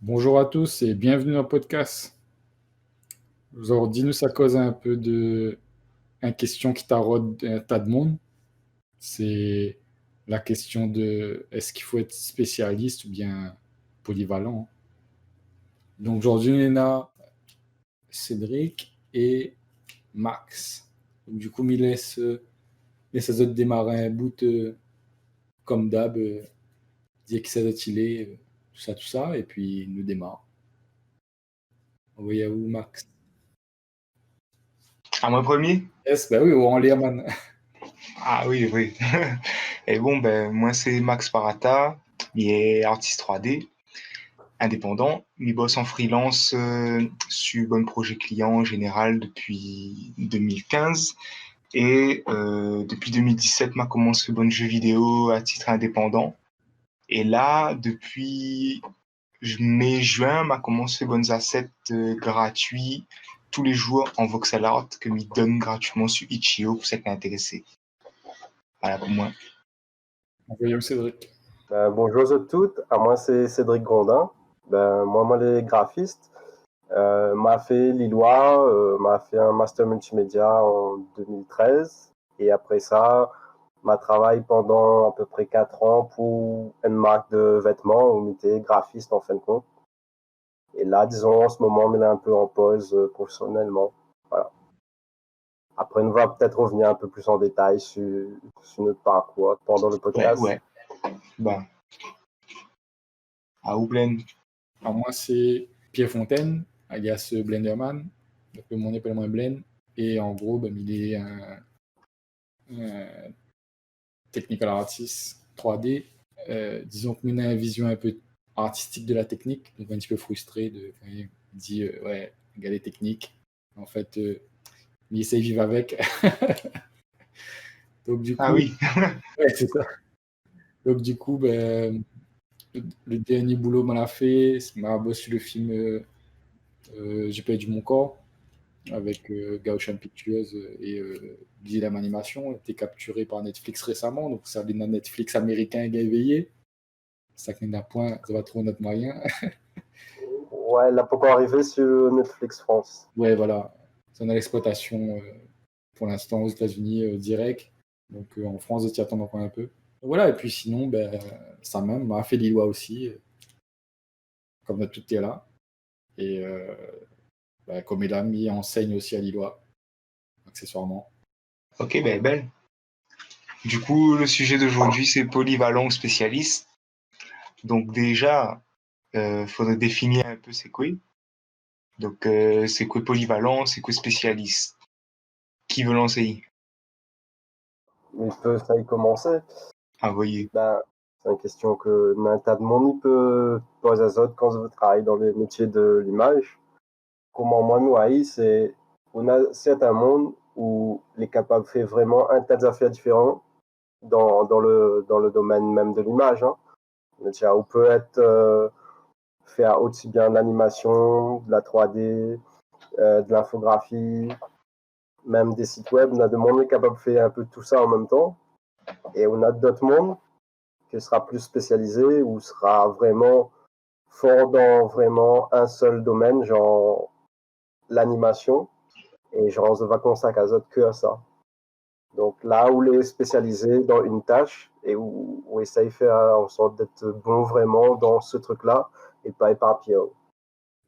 Bonjour à tous et bienvenue dans le podcast. Alors, dis-nous, ça cause un peu de une question qui taraude un tas de monde. C'est la question de est-ce qu'il faut être spécialiste ou bien polyvalent. Donc aujourd'hui, on a Cédric et Max. Donc, du coup, il laisse les autres démarrer un bout comme d'hab, dire qui ça doit il est, tout ça, et puis il nous démarre. Oui, à vous, Max. À moi premier? Yes, bah oui, on les man. Ah oui, oui. Et bon, ben, moi, c'est Max Parata. Il est artiste 3D, indépendant. Il bosse en freelance sur bon projet client en général depuis 2015. Et depuis 2017, m'a commencé bon jeu vidéo à titre indépendant. Et là, depuis mai-juin, m'a commencé bonnes assets gratuits tous les jours en voxel art que m'y donne gratuitement sur Itch.io pour ceux qui sont intéressés. Voilà pour moi. Envoyez Cédric. Bonjour à toutes, à moi c'est Cédric Grondin. Moi, les graphistes, m'a fait Lillois, m'a fait un master multimédia en 2013 et après ça, m'a travaillé pendant à peu près 4 ans pour une marque de vêtements où j'étais graphiste en fin de compte. Et là, disons, en ce moment, on est un peu en pause professionnellement. Voilà. Après, on va peut-être revenir un peu plus en détail sur notre parcours pendant le Ouais, podcast. ouais. Bah, à Oublen. Alors moi, c'est Pierre Fontaine, alias Blenderman. Donc, mon nom appelle moi Blend. Et en gros, ben, il est un technical artist 3D. Disons que nous avons une vision un peu artistique de la technique. Donc, un petit peu frustré de quand il dit ouais, regarde technique. En fait, il essaie de vivre avec. Donc, du Ah coup, oui. ouais, c'est ça. Donc, du coup, ben, le dernier boulot qu'on a fait, c'est m'a bossé le film J'ai perdu mon corps avec Gaucham Pictures et Dilam Animation, a été capturé par Netflix récemment, donc ça vient d'un Netflix américain qui a éveillé. Ça qui n'a point, ça va trop notre moyen. Ouais, elle n'a pas encore arrivé sur Netflix France. Ouais, voilà. C'est en l'exploitation pour l'instant aux États-Unis direct. Donc en France, je t'y attends encore un peu. Donc, voilà, et puis sinon, ben, ça même m'a fait Lillois aussi, comme notre tout est là. Et ben, comme il a mis, enseigne aussi à Lillois, accessoirement. Ok, ben belle. Du coup, le sujet d'aujourd'hui, c'est polyvalent ou spécialiste. Donc déjà, faudrait définir un peu c'est quoi. Donc, c'est quoi polyvalent, c'est quoi spécialiste. Qui veut lancer? Il peut ça y commencer. Envoyer. C'est une question que un tas de monde peut poser à autres quand vous travaillez dans les métiers de l'image. Comment moi nous haïs, c'est on a certains mondes où les capables fait vraiment un tas d'affaires différents dans le domaine même de l'image. Hein. On peut être faire aussi bien de l'animation, de la 3D, de l'infographie, même des sites web. On a des mondes capables de faire un peu tout ça en même temps. Et on a d'autres mondes qui sera plus spécialisé ou sera vraiment fort dans vraiment un seul domaine, genre l'animation. Et genre, on va consacrer que à ça. Donc là où les spécialisés dans une tâche et où essaye de faire en sorte d'être bon vraiment dans ce truc-là et pas éparpillé.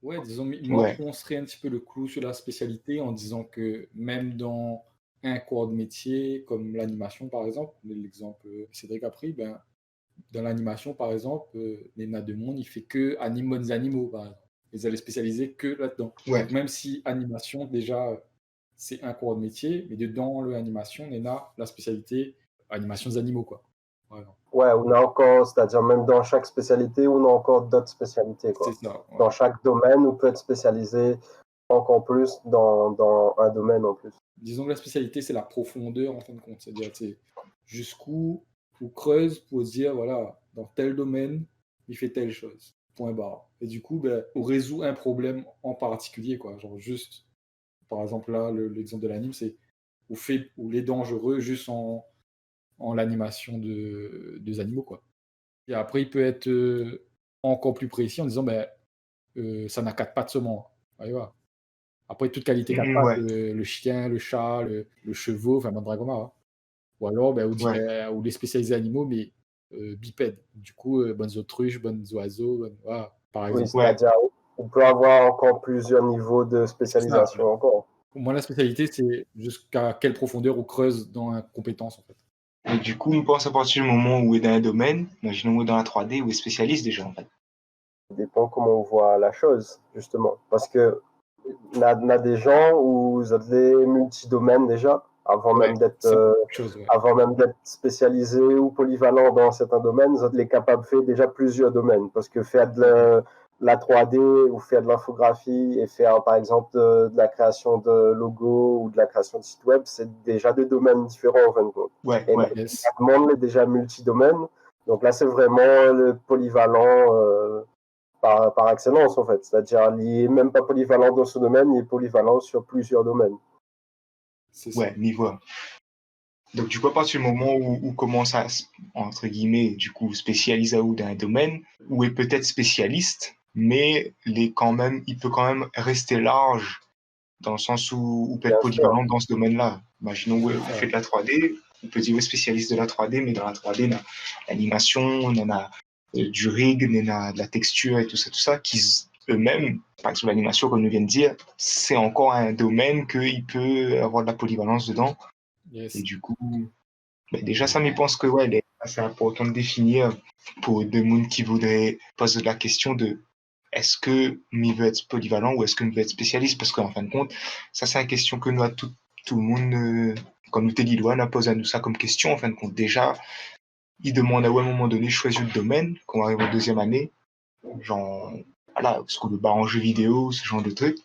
Ouais, disons, moi, Ouais. je penserais un petit peu le clou sur la spécialité en disant que même dans un corps de métier, comme l'animation par exemple, l'exemple Cédric a pris, ben, dans l'animation par exemple, Nena Demond, il fait que anime des animaux par exemple. Ils allaient spécialiser que là-dedans. Ouais. Donc même si animation, déjà, c'est un corps de métier, mais dedans, l'animation, Nena, la spécialité, animation des animaux, quoi. Par exemple. Ouais, on a encore, c'est-à-dire même dans chaque spécialité, on a encore d'autres spécialités. C'est Quoi. ça. Ouais. Dans chaque domaine, on peut être spécialisé encore plus dans un domaine en plus. Disons que la spécialité, c'est la profondeur en fin de compte. C'est-à-dire, c'est jusqu'où on creuse pour se dire, voilà, dans tel domaine, il fait telle chose. Point barre. Et du coup, ben, on résout un problème en particulier, quoi. Genre juste, par exemple, là, l'exemple de l'anime, c'est on est dangereux juste en l'animation des animaux, quoi. Et après, il peut être encore plus précis en disant, ben, ça n'a 4 pattes seulement. Ouais, voilà. Après, toute qualité 4 pattes, Ouais, le chien, le chat, le chevaux, enfin, Mandragora, hein. Ou alors, ben, on ouais. dirait, ou les spécialisés animaux, mais bipèdes. Du coup, bonnes autruches, bonnes oiseaux, voilà, par Oui, exemple. Ouais, c'est-à-dire, on peut avoir encore plusieurs niveaux de C'est ça. Ouais. spécialisation encore. Pour moi, la spécialité, c'est jusqu'à quelle profondeur on creuse dans la compétence, en fait. et du coup, on pense à partir du moment où on est dans un domaine, imaginons où est dans la 3D, où est spécialiste déjà, en fait. Ça dépend comment on voit la chose, justement. Parce que on a des gens où vous êtes les multidomaines déjà, Ouais, c'est beaucoup de choses, ouais. avant même d'être spécialisé ou polyvalent dans certains domaines, vous êtes les capables de faire déjà plusieurs domaines. Parce que faire de la 3D ou faire de l'infographie et faire, par exemple, de la création de logos ou de la création de sites web, c'est déjà des domaines différents, en fin de compte. Ouais, Et ouais, Yes. le monde est déjà multidomaine. Donc là, c'est vraiment le polyvalent par excellence, en fait. C'est-à-dire, il n'est même pas polyvalent dans ce domaine, il est polyvalent sur plusieurs domaines. C'est ça. ouais, niveau 1. Donc, du coup, à partir du moment où commence à, entre guillemets, du coup, spécialiser ou dans un domaine, où est peut-être spécialiste, mais quand même, il peut quand même rester large, dans le sens où peut être Bien sûr, polyvalent dans ce domaine-là. Imaginons, ouais, C'est vous ça, faites ouais. de la 3D, on peut dire, ouais, spécialiste de la 3D, mais dans la 3D, on a l'animation, on a du rig, on a de la texture et tout ça, qui eux-mêmes, par exemple, l'animation, comme on vient de dire, c'est encore un domaine qu'il peut avoir de la polyvalence dedans. Et Yes. du coup, ben déjà, ça me pense que ouais, il est assez important de définir pour des gens qui voudraient poser la question de est-ce que il veut être polyvalent ou est-ce qu'il veut être spécialiste? Parce qu'en fin de compte, ça, c'est une question que nous, à tout le monde, quand nous, Téliloine, a posé à nous ça comme question. En fin de compte, déjà, il demande à un moment donné choisir le domaine, quand on arrive en deuxième année, genre, voilà, ce qu'on veut pas en jeu vidéo, ce genre de trucs.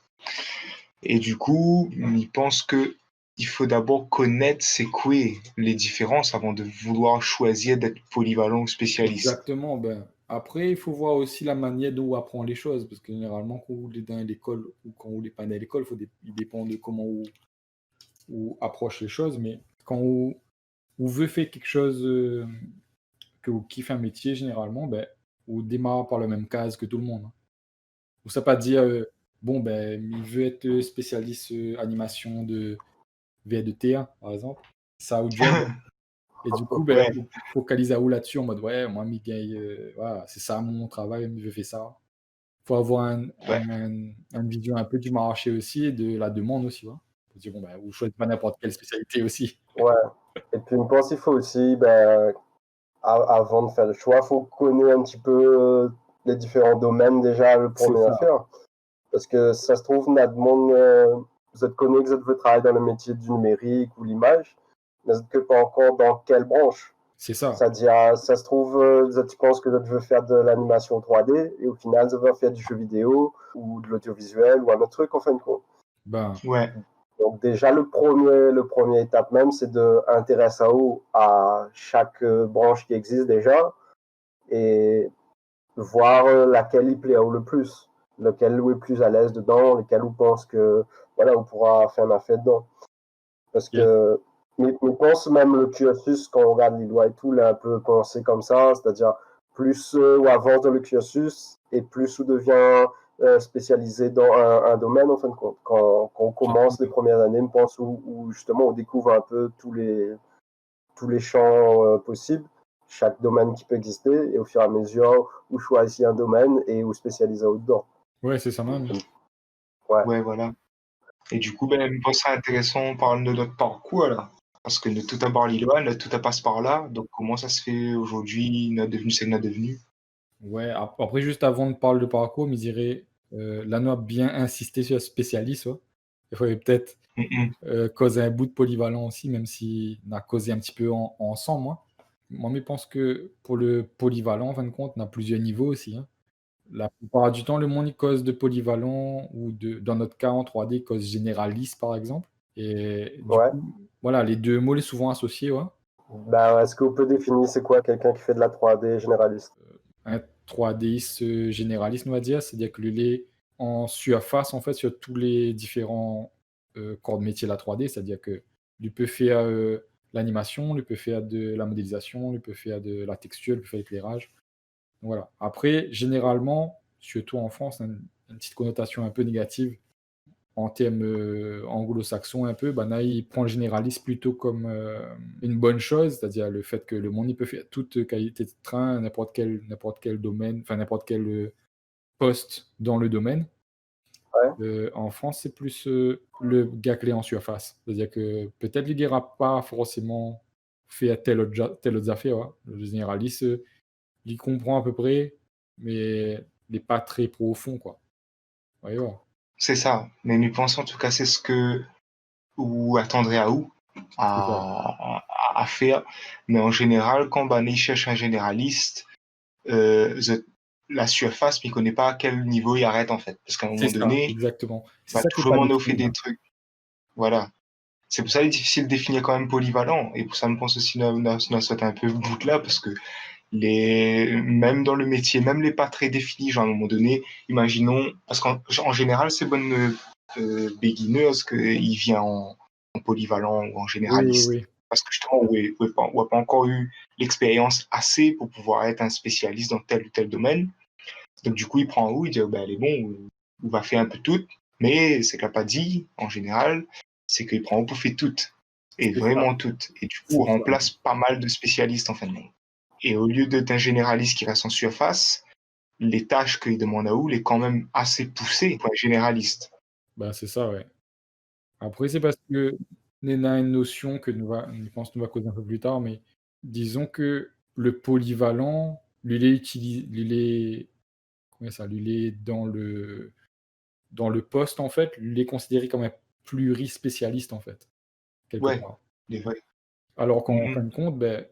Et du coup, il pense que il faut d'abord connaître c'est quoi les différences avant de vouloir choisir d'être polyvalent ou spécialiste. Exactement. Ben, après, il faut voir aussi la manière dont on apprend les choses. Parce que généralement, quand on est dans l'école ou quand on n'est pas dans l'école, il dépend de comment on approche les choses. Mais quand on veut faire quelque chose, que on kiffe un métier, généralement, ben, on démarre par la même case que tout le monde, hein. Ou ça pas dire, bon, ben, il veut être spécialiste animation de V2T1, par exemple. Ça ou job. Et du coup, ben, Ouais, on focalise à où là-dessus en mode, ouais, moi, Miguel, voilà, c'est ça mon travail, je fais ça. Faut avoir ouais, une vision un peu du marché aussi et de la demande aussi, ouais. Faut dire, bon, ben, ou choisis pas n'importe quelle spécialité aussi. ouais. Et puis, je pense qu'il faut aussi, ben, avant de faire le choix, il faut connaître un petit peu les différents domaines déjà, le C'est premier à ça. faire. Parce que ça se trouve, notre monde, vous êtes connu que vous êtes travailler dans le métier du numérique ou l'image, mais vous n'êtes pas encore dans quelle branche. C'est ça. C'est-à-dire, ça se trouve, tu penses que tu veux faire de l'animation 3D et au final, tu vas faire du jeu vidéo ou de l'audiovisuel ou un autre truc en fin de compte. Ben, ouais, Donc déjà, le premier étape même, c'est d'intéresser à chaque branche qui existe déjà et voir laquelle il plaît le plus, lequel est plus à l'aise dedans, lequel on pense que voilà, on pourra faire un affaire dedans. Parce yes. que mais je pense même le cursus, quand on regarde les lois et tout, là, un peu pensé comme ça, c'est-à-dire plus on avance dans le cursus et plus on devient spécialisé dans un domaine en fin de compte. Quand on commence les premières années, je pense où justement on découvre un peu tous les champs possibles, chaque domaine qui peut exister, et au fur et à mesure, où choisir un domaine et où spécialiser dedans. Ouais, c'est ça même. Ouais. ouais, voilà. Et du coup, ben, je pense que c'est intéressant, on parle de notre parcours là. Parce que nous, tout a par l'île, tout a passe par là. Donc, comment ça se fait aujourd'hui, notre devenu, c'est notre devenu? Ouais, après, juste avant de parler de parcours, je dirais, là, a bien insisté sur le spécialiste, ouais. Il faudrait peut-être Mm-mm. causer un bout de polyvalent aussi, même si on a causé un petit peu ensemble, moi. Moi, je pense que pour le polyvalent, en fin de compte, on a plusieurs niveaux aussi, hein. La plupart du temps, le monde, il cause de polyvalent ou dans notre cas, en 3D, il cause généraliste, par exemple. Et du Ouais. coup, voilà, les deux mots, les souvent associés, ouais. Ben, est-ce qu'on peut définir c'est quoi quelqu'un qui fait de la 3D généraliste? Un 3Diste généraliste, on va dire, c'est-à-dire que lui, il est en surface, en fait, sur tous les différents corps de métier de la 3D, c'est-à-dire que lui peut faire l'animation, lui peut faire de la modélisation, lui peut faire de la texture, lui peut faire l'éclairage. Voilà. Après, généralement, surtout en France, hein, une petite connotation un peu négative en termes anglo-saxons un peu, bah, là, il prend le généraliste plutôt comme une bonne chose, c'est-à-dire le fait que le monde il peut faire toute qualité de train, n'importe quel domaine, enfin n'importe quel poste dans le domaine. Ouais. En France, c'est plus le gars clé en surface, c'est-à-dire que peut-être le gars n'a pas forcément fait telle autre affaire, hein. Le généraliste, il comprend à peu près, mais il n'est pas très profond, quoi. Ouais, ouais. C'est ça. Mais nous pensons en tout cas, c'est ce que ou attendrait à où C'est ça. à faire. Mais en général, quand Bané cherche un généraliste, la surface, mais il connaît pas à quel niveau il arrête en fait. Parce qu'à un C'est moment ça, donné, exactement. il C'est va ça qui est toujours pas demander au fait défini, des là. trucs. Voilà. C'est pour ça qu'il est difficile de définir quand même polyvalent. Et pour ça, je pense aussi qu'on a sauté un peu ce bout là, parce que même dans le métier, même les pas très définis, genre à un moment donné, imaginons, parce qu'en général, c'est bonne beginneuse qu'il vient en polyvalent ou en Oui, oui, généraliste. oui. Parce que justement, on n'a pas encore eu l'expérience assez pour pouvoir être un spécialiste dans tel ou tel domaine. Donc du coup, il prend où, il dit, oh, ben, elle est bon, ou va faire un peu tout. Mais ce qu'il n'a pas dit, en général, c'est qu'il prend où pour faire tout. Et C'est ça, vraiment tout. Et du coup, on c'est ça. remplace pas mal de spécialistes en fin de compte. Et au lieu d'un généraliste qui reste en surface, les tâches qu'il demande à Oul est quand même assez poussées pour un généraliste. Bah, c'est ça, ouais. Après, c'est parce que on a une notion que je pense que nous va causer un peu plus tard, mais disons que le polyvalent, lui, il est comment ça? Lui, il est dans le poste, en fait, lui, il est considéré comme un plurispécialiste, en fait, quelque Ouais, part. il est vrai. Alors qu'en fin Mhm. de compte, beh,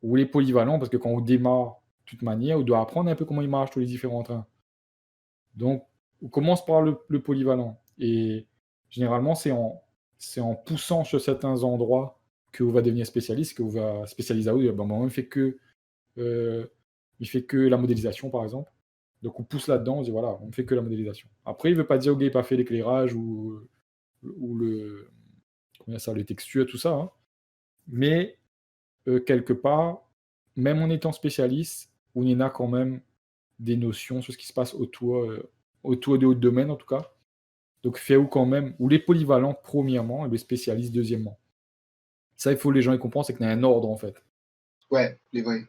on est polyvalent parce que quand on démarre, de toute manière, on doit apprendre un peu comment ils marchent tous les différents trains. Donc, on commence par le polyvalent et généralement, c'est en poussant sur certains endroits qu'on va devenir spécialiste, qu'on va spécialiser à haut. Ben, moi, heu, il fait que la modélisation, par exemple. Donc on pousse là-dedans, on dit: «Voilà, on ne fait que la modélisation». Après, il veut pas dire: «OK, pas fait l'éclairage ou le comment ça, les textures, tout ça, hein». Mais, quelque part, même en étant spécialiste, on en a quand même des notions sur ce qui se passe autour de votre domaine, en tout cas. Donc Féou quand même ou les polyvalents premièrement et les spécialistes deuxièmement. Ça, il faut que les gens y comprennent, c'est qu'il y a un ordre, en fait. Ouais, il est vrai.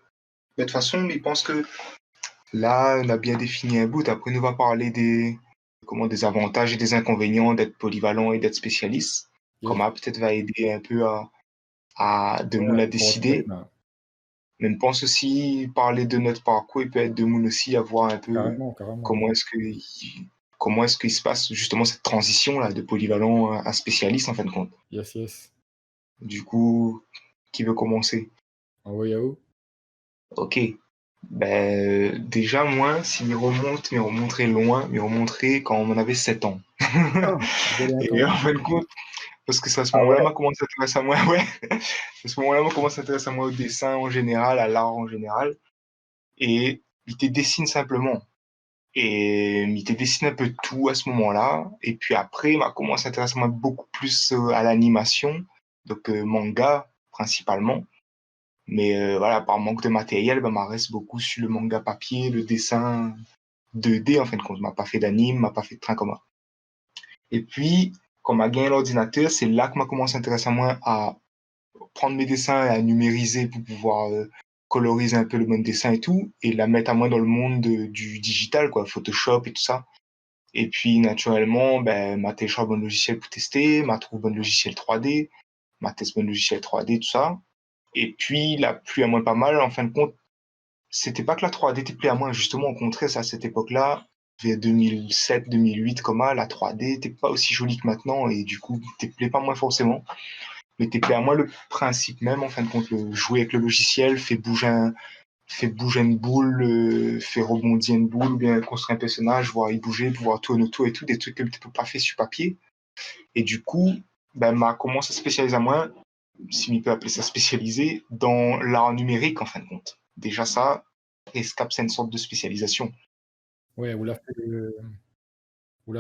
Mais de toute façon, il pense que là, on a bien défini un bout. Après, on va parler des avantages et des inconvénients d'être polyvalent et d'être spécialiste. Yes. Comment peut-être va aider un peu à de Ouais, nous la ordonner, décider. ben, Mais je pense aussi parler de notre parcours, il peut être de nous aussi à voir un peu carrément, carrément. comment est-ce que comment est-ce qu'il se passe justement cette transition là de polyvalent à spécialiste en fin de compte. Yes, yes. Du coup, qui veut commencer? Ah ouais, Yahoo. Ok. Ben, déjà moi, s'il me remonterait loin, me remonterait quand on avait 7 ans. Ah! Vous allez Et attendre. en fin de compte, parce que c'est à ce Ah moment-là, ouais, m'a commencé à s'intéresser à moi, ouais. À ce moment-là, m'a commencé à s'intéresser à moi au dessin en général, à l'art en général. Et il te dessine simplement. Et il te dessine un peu tout à ce moment-là. Et puis après, il m'a commencé à s'intéresser moi beaucoup plus à l'animation, donc manga principalement. Mais voilà, par manque de matériel, ben, m'a reste beaucoup sur le manga papier, le dessin 2D en fin de compte. M'a pas fait d'anime, m'a pas fait de train commun. Et puis, quand m'a gagné l'ordinateur, c'est là que m'a commencé à s'intéresser à moi à prendre mes dessins et à numériser pour pouvoir coloriser un peu le bon dessin et tout, et la mettre à moi dans le monde du digital, quoi, Photoshop et tout ça. Et puis, naturellement, ben, m'a téléchargé un bon logiciel pour tester, m'a trouvé un bon logiciel 3D, m'a testé un bon logiciel 3D, tout ça. Et puis, la pluie à moi pas mal, en fin de compte, c'était pas que la 3D était plus à moi, justement, au contraire, c'est à cette époque-là, vers 2007, 2008, comme la 3D était pas aussi jolie que maintenant, et du coup, t'es plaît pas moi forcément. Mais t'es plaît à moi le principe même, en fin de compte, jouer avec le logiciel, fait bouger une boule, fait rebondir une boule, ou bien construire un personnage, voir y bouger, pouvoir tourner autour et tout, des trucs que tu peux pas faire sur papier. Et du coup, ben, m'a commencé à spécialiser à moi, si on peut appeler ça spécialisé, dans l'art numérique, en fin de compte. Déjà ça, Escape, c'est une sorte de spécialisation. Ouais, on l'a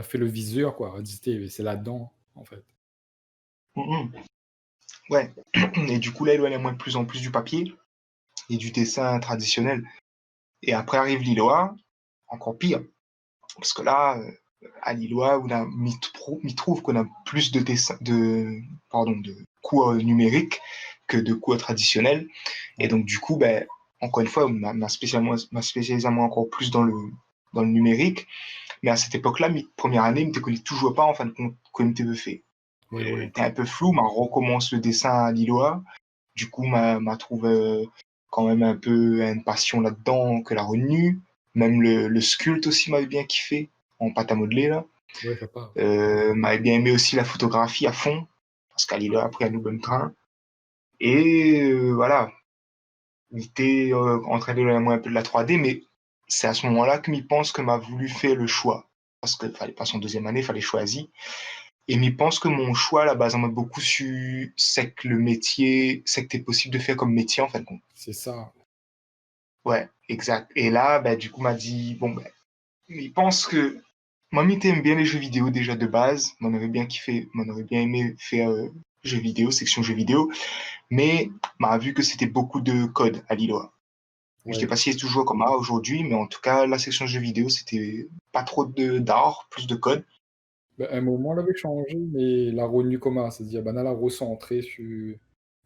fait le viseur, quoi. C'est là-dedans, en fait. Mhm. Ouais. Et du coup, là, éloigne-moi de plus en plus du papier et du dessin traditionnel. Et après arrive l'ILOA, encore pire. Parce que là, à Lillois, m'y trouve qu'on a plus de dessins, de cours numériques que de cours traditionnels. Et Ouais. donc, du coup, ben, encore une fois, m'a spécialisé moi encore plus dans le numérique. Mais à cette époque-là, première année, je ne connais toujours pas, en fin de compte, comment tu veux faire. Ouais. T'es un peu flou, mais on recommence le dessin à Lillois. Du coup, m'a trouvé quand même un peu une passion là-dedans que la retenue. Même le sculpte aussi m'avait bien kiffé, en pâte à modeler, là. Ouais, ça part. M'avait bien aimé aussi la photographie à fond, parce qu'à Lillois, après, il y a le bon train. Et voilà, j'étais en train de moi un peu de la 3D, mais c'est à ce moment-là que m'y pense que m'a voulu faire le choix. Parce qu'il fallait pas son deuxième année, il fallait choisir. Et m'y pense que mon choix, à la base, en mode beaucoup su, c'est que le métier, c'est que t'es possible de faire comme métier, en fin de compte. C'est ça. Ouais, exact. Et là, bah, du coup, m'a dit, bon, bah, il pense que moi, aime bien les jeux vidéo déjà de base. M'en aurait bien aimé faire jeux vidéo, section jeux vidéo. Mais m'a vu que c'était beaucoup de code à Lillois. Je sais Ouais. pas si c'est toujours comme ça aujourd'hui, mais en tout cas, la section jeux vidéo, c'était pas trop d'art, plus de code. Ben, à un moment, elle avait changé, mais la retenue comment? C'est-à-dire, ben, elle a recentré sur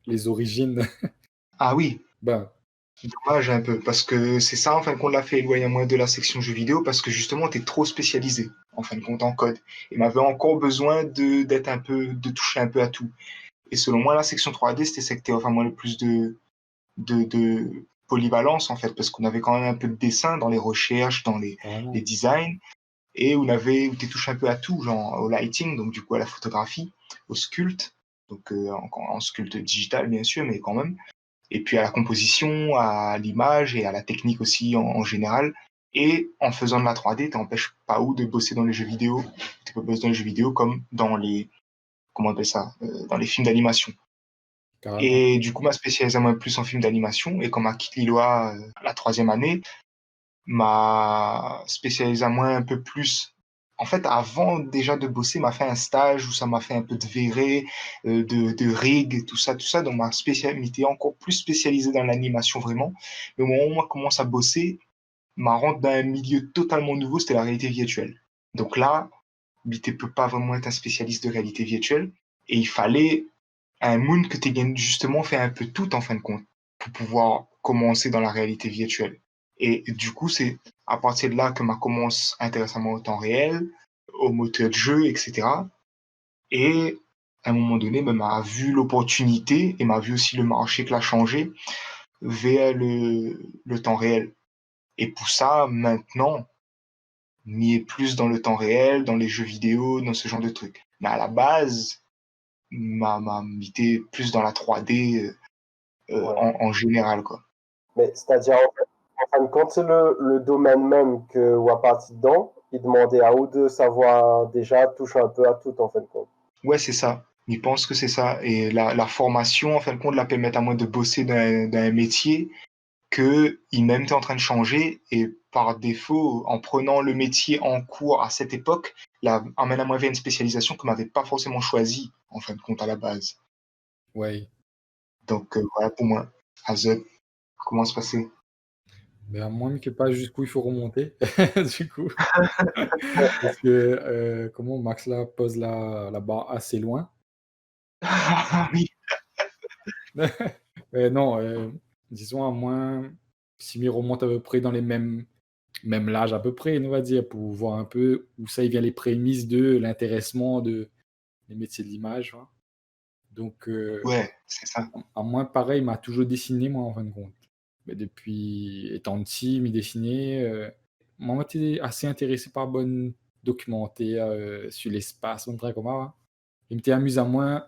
les origines. Ah oui, Ben, dommage un peu, parce que c'est ça, en fin de compte, l'a fait éloigner moins de la section jeux vidéo, parce que justement, t'es trop spécialisé, en fin de compte, en code. Et m'avait encore besoin d'être un peu, de toucher un peu à tout. Et selon moi, la section 3D, c'était celle qui était enfin, moi, le plus de polyvalence, en fait, parce qu'on avait quand même un peu de dessin dans les recherches, dans les carrément. designs, et où tu touches un peu à tout, genre au lighting, donc du coup à la photographie, au sculpte, donc en sculpte digital, bien sûr, mais quand même, et puis à la composition, à l'image et à la technique aussi en général. Et en faisant de la 3D, t'empêches pas où de bosser dans les jeux vidéo. Tu peux bosser dans les jeux vidéo comme dans comment on appelle ça, dans les films d'animation. Carrément. Et du coup, m'a spécialisé moi plus en film d'animation. Et comme à Kit Lillois, la troisième année, m'a spécialisé moi un peu plus. En fait, avant déjà de bosser, m'a fait un stage où ça m'a fait un peu de verré, de rig, tout ça. Donc, ma spécialité encore plus spécialisée dans l'animation vraiment. Mais au moment où on commence à bosser, m'a rentre dans un milieu totalement nouveau, c'était la réalité virtuelle. Donc là, tu peux pas vraiment être un spécialiste de réalité virtuelle. Et il fallait un monde que tu aies justement fait un peu tout en fin de compte pour pouvoir commencer dans la réalité virtuelle. Et du coup, c'est à partir de là que m'a commencé à intéresser au temps réel, au moteur de jeu, etc. Et à un moment donné, m'a vu l'opportunité et m'a vu aussi le marché que l'a changé vers le temps réel. Et pour ça, maintenant, m'y est plus dans le temps réel, dans les jeux vidéo, dans ce genre de trucs. Mais à la base, m'a mis plus dans la 3D Ouais. en général, quoi. Mais c'est-à-dire, en fin de compte, c'est le domaine même que ou à partir dedans, il demandait à ou de savoir déjà toucher un peu à tout, en fin de compte. Ouais, c'est ça. Ils pensent que c'est ça. Et la formation, en fin de compte, la permet à moi de bosser dans un métier que il-même était en train de changer. Et par défaut, en prenant le métier en cours à cette époque, amène à moi vers une spécialisation que m'avait pas forcément choisie, en fin de compte, à la base. Ouais. Donc, voilà pour moi. Azot, comment se passer? Mais à moins que pas jusqu'où il faut remonter, du coup. Parce que, comment Max là pose la barre assez loin. Oui, Mais non, disons à moins si m'y remonte à peu près dans les mêmes l'âge à peu près, on va dire, pour voir un peu où ça y vient les prémices de l'intéressement de les métiers de l'image, hein. Donc, ouais, c'est ça. à moins pareil, il m'a toujours dessiné moi en fin de compte. Mais depuis étant petit, m'y dessiner, moi j'étais assez intéressé par bonne documentaire, sur l'espace, un truc comme ça, hein. Il m'était amusant moins,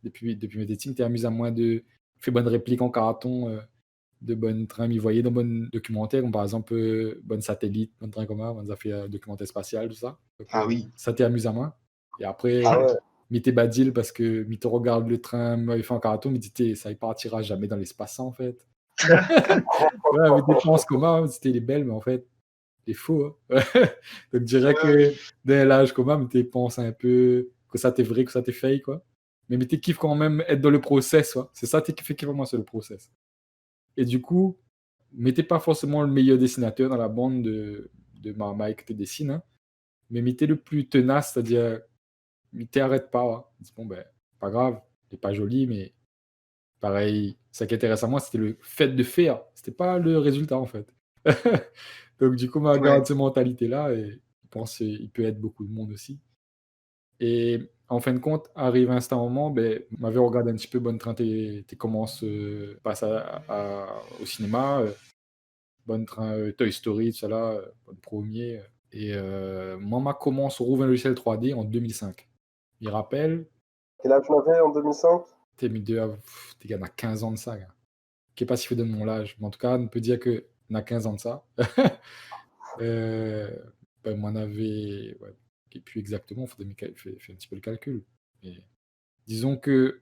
depuis mes études, il m'était amusant moins de faire bonnes répliques en carton, de bonnes trains m'y voyait dans bonnes documentaires, comme par exemple, bonnes satellites, bonnes trains comme ça, bonnes affaires documentaire spatial, tout ça. Donc, Ah oui. ça t'est amusant moins. Et après, Ah ouais, m'était badile parce que m'y te regarde le train, m'avait fait en carton, me dit ça y partira jamais dans l'espace, ça, en fait. Ouais, mais des penses comment, c'était les belles, mais en fait, c'est faux, hein. Donc, je dirais que dès l'âge commun, mais tu penses un peu que ça t'est vrai, que ça t'est fake, quoi. Mais tu kiffes quand même être dans le process, quoi. C'est ça qui fait kiffer moi, c'est le process. Et du coup, mais t'es pas forcément le meilleur dessinateur dans la bande de Marmaille que tu dessines, hein. Mais m'était le plus tenace, c'est-à-dire, arrête pas. Hein. Je dis, bon, ben, pas grave, c'est pas joli, mais pareil, ça qui intéresse à moi, c'était le fait de faire. C'était pas le résultat, en fait. Donc, du coup, m'a Ouais. gardé cette mentalité-là et je pense qu'il peut être beaucoup de monde aussi. Et en fin de compte, arrive un certain moment, ben, m'avait regardé un petit peu Bonne Train, t'es commences, passe au cinéma, Bonne Train, Toy Story, tout ça là, le premier. Et moi, ma commence Rouvre un logiciel 3D en 2005. Il rappelle, Quel âge on avait en 2005? t'es mis deux, t'es gars, on a 15 ans de ça, gars. Je sais pas si fait de mon âge, mais en tout cas, on peut dire que on a 15 ans de ça. Euh, ben, moi, on avait, ouais, et puis exactement, fait un petit peu le calcul. Mais disons que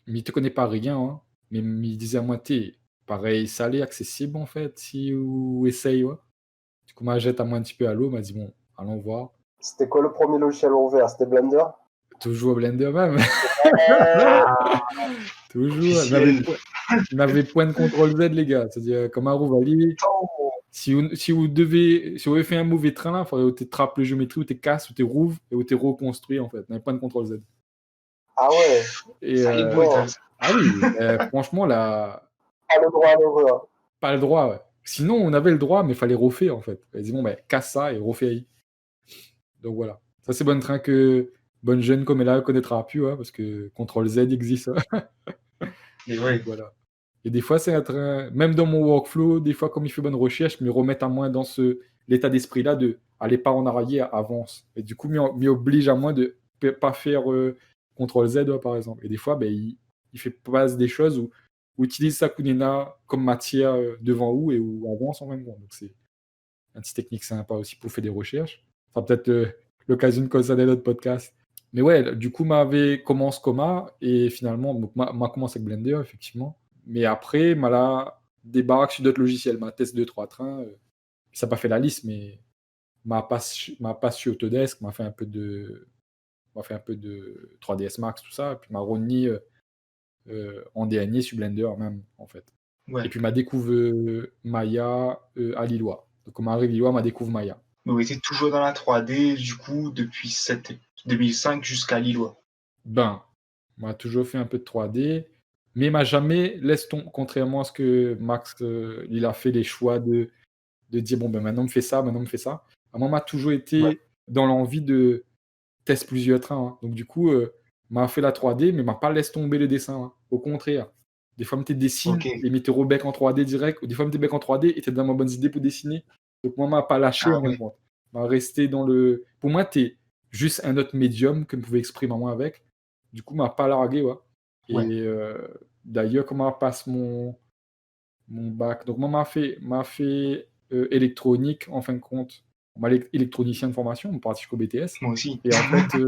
il te connaît pas rien, hein, mais il disait à moi, t'es pareil, salé, accessible en fait, si ou essaye, ouais. Du coup, m'a jette à moi un petit peu à l'eau, m'a dit, bon, allons voir. C'était quoi le premier logiciel ouvert? C'était Blender? Toujours Blender même, Ah, toujours. officiel. Il n'avait point de contrôle Z, les gars. C'est-à-dire, comme un Rouvali, si vous avez fait un mauvais train là, il faudrait que tu trappes le géométrie, ou tu casses, ou tu rouves, et ou tu reconstruit en fait. Il n'avait pas de contrôle Z. Ah ouais, Et Ça les boîtes, hein. ah oui, franchement, là, pas le droit à l'erreur. pas le droit, ouais. Sinon, on avait le droit, mais il fallait refaire en fait. Elle dit, bon, ben, casse ça et refais. Donc voilà. Ça, c'est Bonne Train que bonne jeune comme elle a connaîtra plus, hein, parce que contrôle Z existe. Hein. Mais Donc ouais. voilà. Et des fois, c'est un train, même dans mon workflow, des fois, comme il fait bonne recherche, je me remets à moins dans l'état d'esprit-là de aller pas en arrière, avance. Et du coup, m'y oblige à moins de pas faire CTRL Z, ouais, par exemple. Et des fois, ben, il fait passe des choses où utilise sa Kunena comme matière devant ou et où avance en même temps. Donc, c'est un petit technique sympa aussi pour faire des recherches. Enfin, peut-être l'occasion de concerner notre podcast. Mais ouais, du coup, m'avait commencé Coma et finalement, donc, m'a commencé avec Blender, effectivement. Mais après, m'a là débarque sur d'autres logiciels. M'a test 2-3 trains. Ça n'a pas fait la liste, mais m'a pas sur Autodesk, m'a fait un peu de 3ds Max, tout ça. Et puis m'a rogné en dernier sur Blender même, en fait. Et Ouais. puis m'a découvert Maya à Lillois. Donc, quand m'arrive Lillois, m'a découvert Maya. Mais on était toujours dans la 3D, du coup, depuis 2005 jusqu'à Lillois. Ben, m'a toujours fait un peu de 3D, mais m'a jamais laisse tomber, contrairement à ce que Max il a fait les choix de dire bon ben maintenant on me fait ça, maintenant on me fait ça. Moi, m'a toujours Ouais. été dans l'envie de tester plusieurs trains. Hein. Donc du coup, m'a fait la 3D, mais m'a pas laisse tomber le dessin. Hein. Au contraire. Des fois, me te dessine Ok. et me te rebec en 3D direct, ou des fois, me te bec en 3D et t'es dans ma bonne idée pour dessiner. Donc moi, m'a pas lâché Ah en même ouais. temps. M'a resté dans le. Pour moi, t'es juste un autre médium que me pouvait exprimer moi avec. Du coup, m'a pas largué, ouais. Ouais. Et d'ailleurs, comment passe mon bac. Donc moi, m'a fait électronique en fin de compte. Moi, électronicien de formation, on partit jusqu'au BTS. Moi aussi. Et en fait,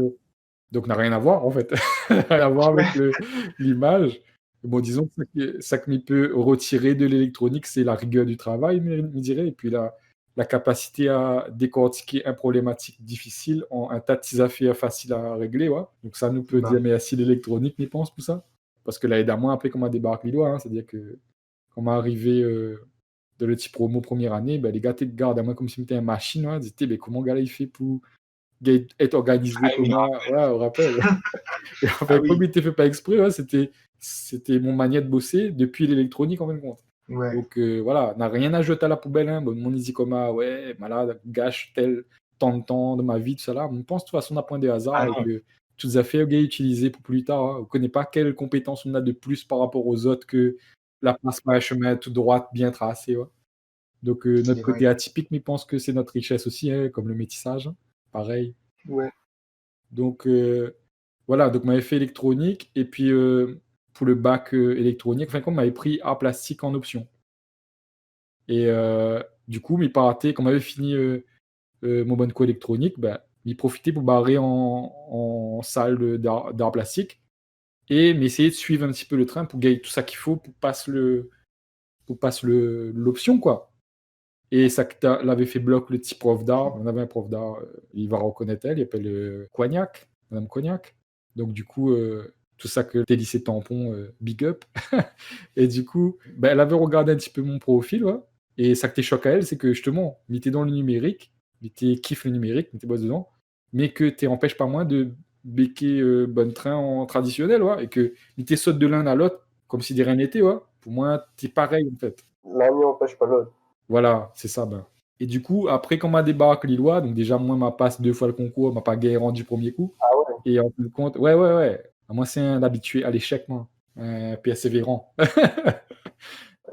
donc n'a rien à voir en fait, rien à voir avec Ouais. l'image. Bon, disons que ça que m'y peut retirer de l'électronique, c'est la rigueur du travail, me dirais, et puis la capacité à décortiquer un problématique difficile en un tas de petites affaires faciles à régler. Ouais. Donc ça nous peut Bah dire, oui. mais si l'électronique, n'y pense pour ça. Parce que là, évidemment, après, quand on débarque Lillois, hein, c'est-à-dire que quand on est arrivé dans le petit promo première année, ben, les gars, te gardent à moi comme si c'était une machine. Ouais, ils disaient, ben, comment gars, il fait pour être organisé Ah comme oui. moi? Ouais, on rappelle. Et en Ah fait, comme oui. il était fait pas exprès, ouais, c'était mon manière de bosser depuis l'électronique en fin de compte. Ouais. Donc voilà, n'a rien à jeter à la poubelle. Hein. Bon, mon easy comme ouais, malade, gâche tel tant de temps de ma vie, tout ça là. On pense de toute façon d'un point de hasard Ah et non. que toutes les affaires gars utilisées pour plus tard. Hein. On ne connaît pas quelles compétences on a de plus par rapport aux autres que la place par un chemin tout droit bien tracé. Ouais. Donc notre C'est côté vrai. atypique, mais je pense que c'est notre richesse aussi, hein, comme le métissage. Hein. Pareil. Ouais. Donc voilà, donc on m'avait fait électronique et puis pour le bac électronique, enfin, on m'avait pris art plastique en option. Et du coup, m'y pas raté, quand on avait fini mon bonne co électronique, bah, m'y profiter pour barrer en salle d'art plastique et m'essayer de suivre un petit peu le train pour gagner tout ça qu'il faut pour passer l'option, quoi. Et ça l'avait fait bloc le petit prof d'art. On avait un prof d'art, il va reconnaître elle, il s'appelle Cognac, Madame Cognac. Donc du coup, tout ça que t'es lycée tampon, big up. Et du coup, bah, elle avait regardé un petit peu mon profil, ouais. Et ça que t'es choqué à elle, c'est que justement, mais t'es dans le numérique, mais t'es kiffes le numérique, mais t'es bosse dedans, mais que t'es empêche pas moins de béquer bon train en traditionnel, ouais, et que mais t'es saute de l'un à l'autre comme si de rien n'était, ouais. Pour moi, t'es pareil en fait. L'un n'empêche pas l'autre. Voilà, c'est ça. Ben. Et du coup, après, quand m'a débarqué Lillois, donc déjà, moi, m'a passe 2 fois le concours, m'a pas gagné rendu premier coup. Ah ouais, Et en fin de compte, ouais. Moi, c'est un habitué à l'échec, moi. Persévérant.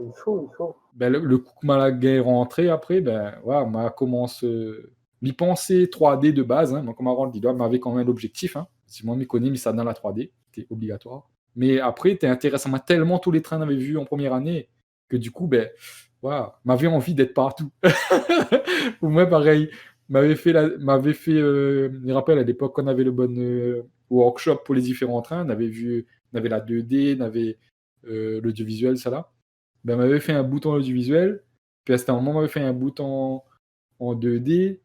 il faut. Ben, le coup que m'a gagné rentré après, ben, ouais, m'a commencé m'y penser 3D de base. Hein, donc, on m'a rendu Lillois, m'avait quand même l'objectif. Hein. Si moi, m'y connais, mais ça dans la 3D, c'était obligatoire. Mais après, t'es intéressant. Moi, tellement tous les trains qu'on avait vus en première année que du coup, ben, voilà, m'avait envie d'être partout. Pour moi, pareil, je me rappelle à l'époque, qu'on avait le bon workshop pour les différents trains, on avait la 2D, on avait l'audiovisuel, ça là. Ben, m'avait fait un bout en audiovisuel, puis à un moment, m'avait fait un bout en 2D,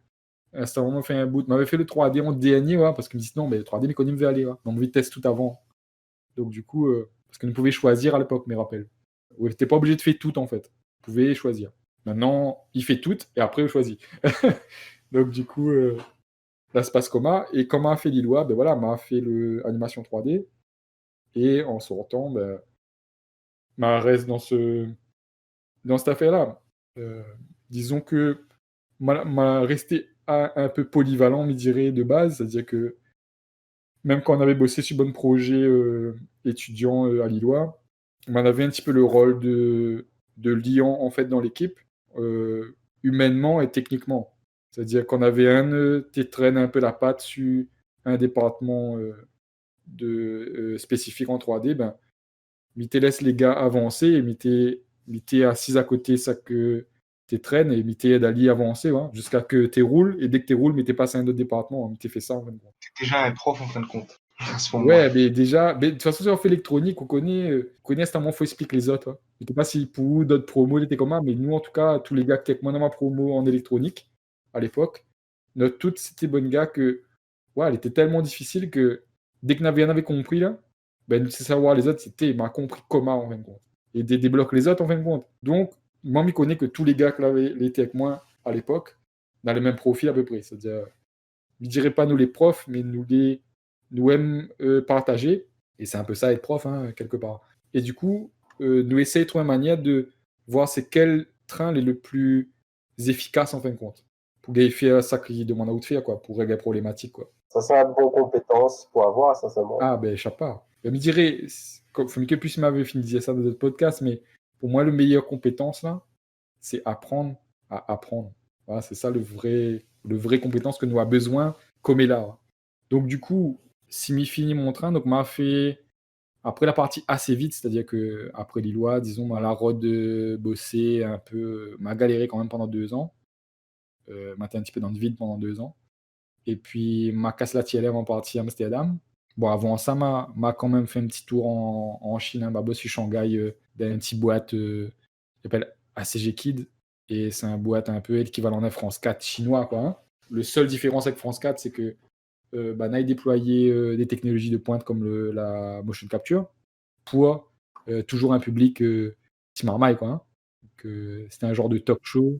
à un moment, fait un bout, m'avait fait le 3D en dernier, ouais, parce qu'il me dit non, mais le 3D, mais qu'on me veut aller, ouais. Donc, on teste tout avant. Donc, du coup, parce qu'on pouvait choisir à l'époque, mes rappels. Ouais, t'es pas obligé de faire tout, en fait. Vous pouvez choisir. Maintenant, il fait tout, et après, il choisit. Donc, du coup, là, se passe comment. Et comment a fait Lillois, ben voilà, m'a fait l'animation 3D. Et en sortant, ben, m'a reste dans cette affaire-là. Disons que m'a resté un peu polyvalent, me dirais, de base. C'est-à-dire que même quand on avait bossé sur bon projet étudiant à Lillois, on avait un petit peu le rôle de liant en fait dans l'équipe, humainement et techniquement. C'est-à-dire qu'on avait qui traîne un peu la patte sur un département spécifique en 3D, ben, tu laisse les gars avancer et tu assis à côté ça que tu traînes et tu aide à l'y avancer jusqu'à que tu roules et dès que tu roules, tu passes à un autre département, tu fais ça en même temps. C'est déjà un prof en fin de compte, à ce moment. Ouais, mais déjà, de toute façon, si on fait électronique, on connaît à ce moment, il faut expliquer les autres. Je ne sais pas si pour d'autres promos, il était comment, mais nous, en tout cas, tous les gars qui étaient avec moi dans ma promo en électronique, à l'époque, notre toutes, c'était bonnes gars que, ouais, elle était tellement difficile que dès qu'on avait compris, là, ben, c'est savoir les autres, c'était, m'a compris comment, en fin de compte. Et débloque les autres, en fin de compte. Donc, moi, je connais que tous les gars qui étaient avec moi à l'époque, dans le même profil à peu près. C'est-à-dire, je dirais pas nous les profs, mais nous aime partager, et c'est un peu ça être prof, hein, quelque part. Et du coup, nous essayer de trouver une manière de voir c'est quel train est le plus efficace en fin de compte, pour faire ça qui demande à de faire, quoi, pour régler les problématiques, quoi. Ça, c'est une bonne compétence pour avoir, sincèrement. Ah, ben, je sais pas. Je me dirais, comme que plus m'avait fini de dire ça dans d'autres podcasts, mais pour moi, le meilleure compétence, là, c'est apprendre à apprendre. Voilà, c'est ça le vrai compétence que nous avons besoin, comme est là. Donc, du coup, si m'y fini mon train, donc m'a fait après la partie assez vite, c'est-à-dire que après Lillois, disons, m'a la rode de bosser un peu, m'a galéré quand même pendant 2 ans, m'a été un petit peu dans le vide pendant 2 ans, et puis m'a cassé la TLM en partie à Amsterdam. Bon, avant ça, m'a quand même fait un petit tour en Chine, hein, m'a bossé sur Shanghai, dans une petite boîte qui s'appelle ACG Kid, et c'est un boîte un peu équivalent à France 4 chinois, quoi. Hein. Le seul différence avec France 4, c'est que Nike déployait des technologies de pointe comme la motion capture pour toujours un public petit marmaille, quoi. Hein. C'était un genre de talk show.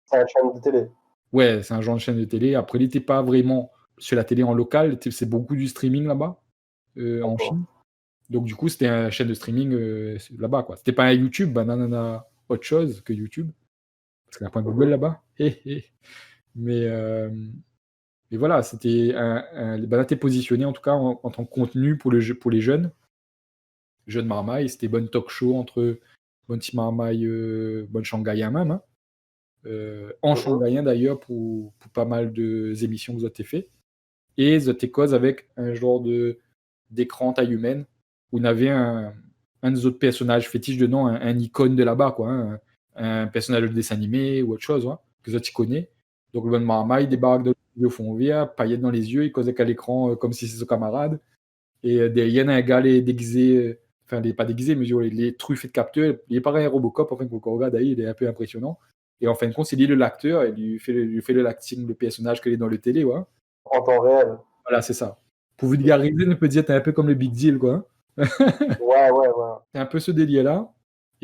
C'est une chaîne de télé. Ouais, c'est un genre de chaîne de télé. Après, il n'était pas vraiment sur la télé en local, c'est beaucoup du streaming là-bas, en Chine. Donc, du coup, c'était une chaîne de streaming là-bas, quoi. C'était pas un YouTube, nanana, autre chose que YouTube. Parce qu'il n'y a pas un Google là-bas. Mais voilà, c'était là, t'es positionné en tout cas en tant que contenu pour les jeunes marmailles. C'était bonne talk show entre bonne petit marmaille, bonne shanghaïen même. Hein. En shanghaïen d'ailleurs pour pas mal de émissions que vous avez fait. Et vous avez cause avec un genre d'écran taille humaine où on avait un des autres personnages fétiches dedans, un icône de là-bas, quoi. Hein, un personnage de dessin animé ou autre chose, hein, que vous connaissez. Donc le bon marmaille débarque de au fond vert, paillettes dans les yeux, il causait qu'à l'écran comme si c'était son camarade. Et derrière, il y a un gars les déguisé, enfin, pas déguisé, mais les truffes de capteurs. Il est pareil à Robocop, enfin, quand on regarde, il est un peu impressionnant. Et en fin de compte, c'est lui l'acteur, et lui fait le acting, le personnage qu'il est dans le télé, ouais. En temps réel. Voilà, c'est ça. Pour vulgariser, on peut dire, t'es un peu comme le Big Deal, quoi. Ouais. C'est un peu ce délire-là.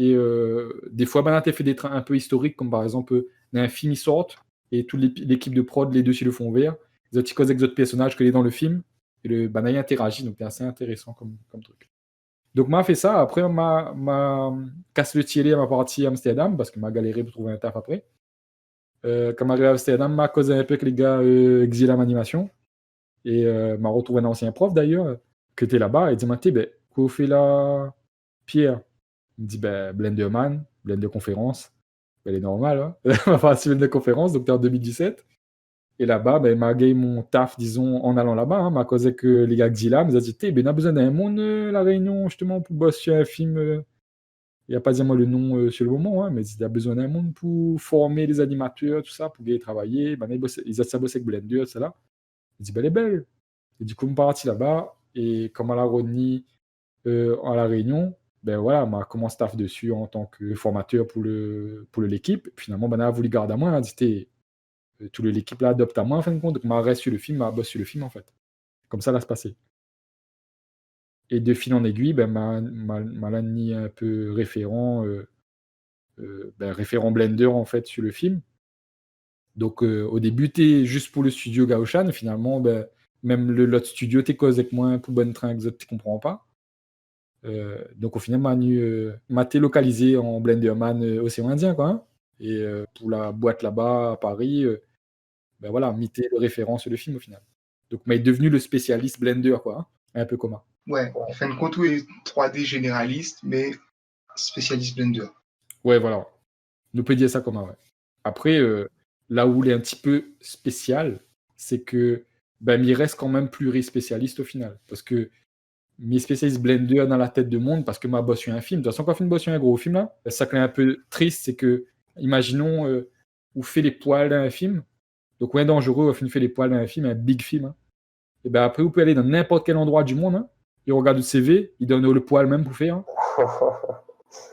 Et des fois, ben, tu fait des trains un peu historiques, comme par exemple, un film, ils sortent, et toute l'équipe de prod, les deux, ils le font vert. Les autres, ils causent avec d'autres personnages que les dans le film. Et le ben, il interagit, donc c'est assez intéressant comme truc. Donc, m'a fait ça. Après, m'a cassé le tielé à ma partie à Amsterdam, parce que m'a galéré pour trouver un taf après. Quand m'a arrivé à Amsterdam, m'a causé un peu avec les gars Exilam Animation. Et m'a retrouvé un ancien prof d'ailleurs, qui était là-bas, et il dit, Mathé, ben, quoi fait là, Pierre? Il me dit, ben, Blenderman, Blender conférence. Ben, elle est normale, hein. Ma partie Blender conférence, donc en 2017. Et là-bas, ben, il m'a gagné mon taf, disons, en allant là-bas. Hein, m'a causé que les gars Xila, ils ont dit, ben, on a besoin d'un monde, la Réunion, justement, pour bosser sur un film. Il n'y a pas dit moi le nom sur le moment, hein, mais il a besoin d'un monde pour former les animateurs, tout ça, pour les travailler. Ben, ils ont ça bossé avec Blender, tout ça là. Il dit, ben, elle est belle. Et du coup, on est parti là-bas. Et comme à la Rodney, à La Réunion, ben voilà, m'a commencé staff dessus en tant que formateur pour l'équipe. Finalement, ben, on a voulu garder à moi. On a dit, toute l'équipe là adopte à moi, en fin de compte. Donc, m'a reste sur le film, m'a bossé sur le film, en fait. Comme ça, là, se passait. Et de fil en aiguille, ben, m'a mis un peu référent, ben, référent Blender, en fait, sur le film. Donc, au début, t'es juste pour le studio Gaoshan. Finalement, ben, même l'autre studio, t'es cause avec moi pour bonne train, que tu comprends pas. Donc au final, m'a été localisé en Blenderman Océan Indien, quoi. Hein. Et pour la boîte là-bas à Paris, ben voilà, m'était le référent sur le film au final. Donc m'a est devenu le spécialiste Blender, quoi. Hein. Un peu comme ça. Ouais, en fin de compte, oui, 3D généraliste, mais spécialiste Blender. Ouais, voilà. Nous peut dire ça comme ça, ouais. Après, là où il est un petit peu spécial, c'est que ben, il reste quand même plurispécialiste au final. Parce que mes spécialistes Blender dans la tête de monde parce que m'a bossé un film. De toute façon, quand on fait une bosse sur un gros film, là, ça qui est un peu triste, c'est que, imaginons, on fait les poils d'un film. Donc, ouais, dangereux, on fait les poils d'un film, un big film. Hein. Et ben après, vous pouvez aller dans n'importe quel endroit du monde. Hein, et on regarde le CV, il donne le poil même pour faire. Hein.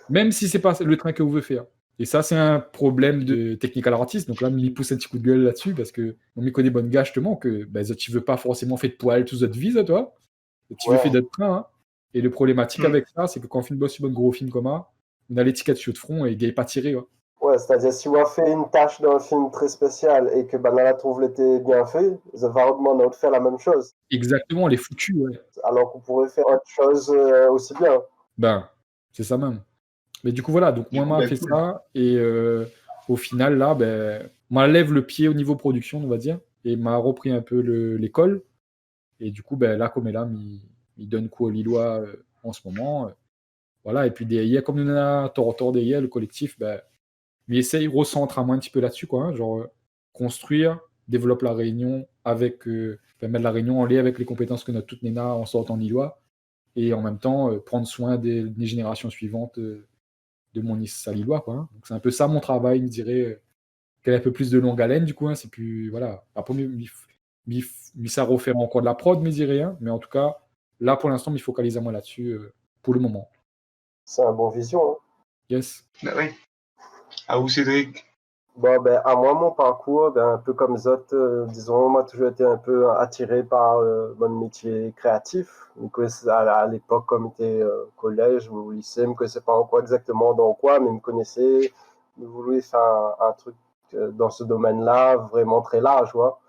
Même si c'est pas le train que vous voulez faire. Et ça, c'est un problème de technical artist. Donc là, il pousse un petit coup de gueule là-dessus parce que on m'y connaît bonne gars justement que ben, tu veux pas forcément faire de poils toute votre vie, ça, toi. Tu veux faire d'autres trains. Hein. Et le problématique avec ça, c'est que quand on fait une bosse sur un gros film comme ça, on a l'étiquette sur le front et il n'est pas tiré. Hein. Ouais, c'est-à-dire si on fait une tâche dans un film très spécial et que Banana trouve l'été bien fait, ça va demander de faire la même chose. Exactement, on est foutu, ouais. Alors qu'on pourrait faire autre chose aussi bien. Ben, c'est ça même. Mais du coup, voilà, donc moi, m'a fait ça et au final, là, ben, m'a lève le pied au niveau production, on va dire, et m'a repris un peu l'école. Et du coup, ben, là, comme elle a, il donne coup aux Lillois en ce moment. Voilà, et puis derrière, comme nous on a Tortor derrière, le collectif, ben, il essaye, recentre à moi un petit peu là-dessus, quoi. Hein, genre, construire, développe la Réunion avec, mettre la Réunion en lien avec les compétences que notre toute Nena en sortant Lillois, et en même temps, prendre soin des générations suivantes de mon Issa Lillois, quoi. Hein. Donc, c'est un peu ça mon travail, je dirais, qu'elle a un peu plus de longue haleine, du coup, hein, c'est plus, voilà. Après, ça refaire encore de la prod, mais je dirais, hein, mais en tout cas, là, pour l'instant, il focalise à moi là-dessus, pour le moment. C'est un bon vision. Hein. Yes. Bah oui. À vous, Cédric? Bon, ben, à moi, mon parcours, ben, un peu comme les autres, disons, moi, toujours été un peu attiré par mon métier créatif. Donc, à l'époque, comme j'étais collège ou lycée, je ne connaissais pas encore exactement dans quoi, mais je me connaissais, je voulais faire un truc dans ce domaine-là, vraiment très large, vois.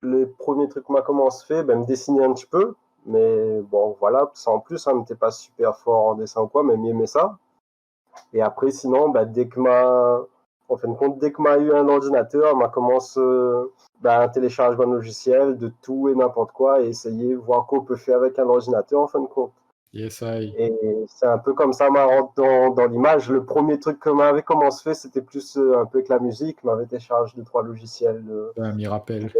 Le premier truc que m'a commencé à faire, ben, me dessiner un petit peu, mais bon, voilà, sans plus, ça n'était pas super fort en dessin ou quoi, mais j'aimais ça. Et après, sinon, ben, dès que m'a eu un ordinateur, m'a commencé à télécharger un logiciel de tout et n'importe quoi et essayer de voir quoi on peut faire avec un ordinateur en fin de compte. Yes, I. Et c'est un peu comme ça, m'a rentre dans l'image. Le premier truc que m'avait commencé à faire, c'était plus un peu avec la musique. M'avait téléchargé 2-3 logiciels m'y rappelle.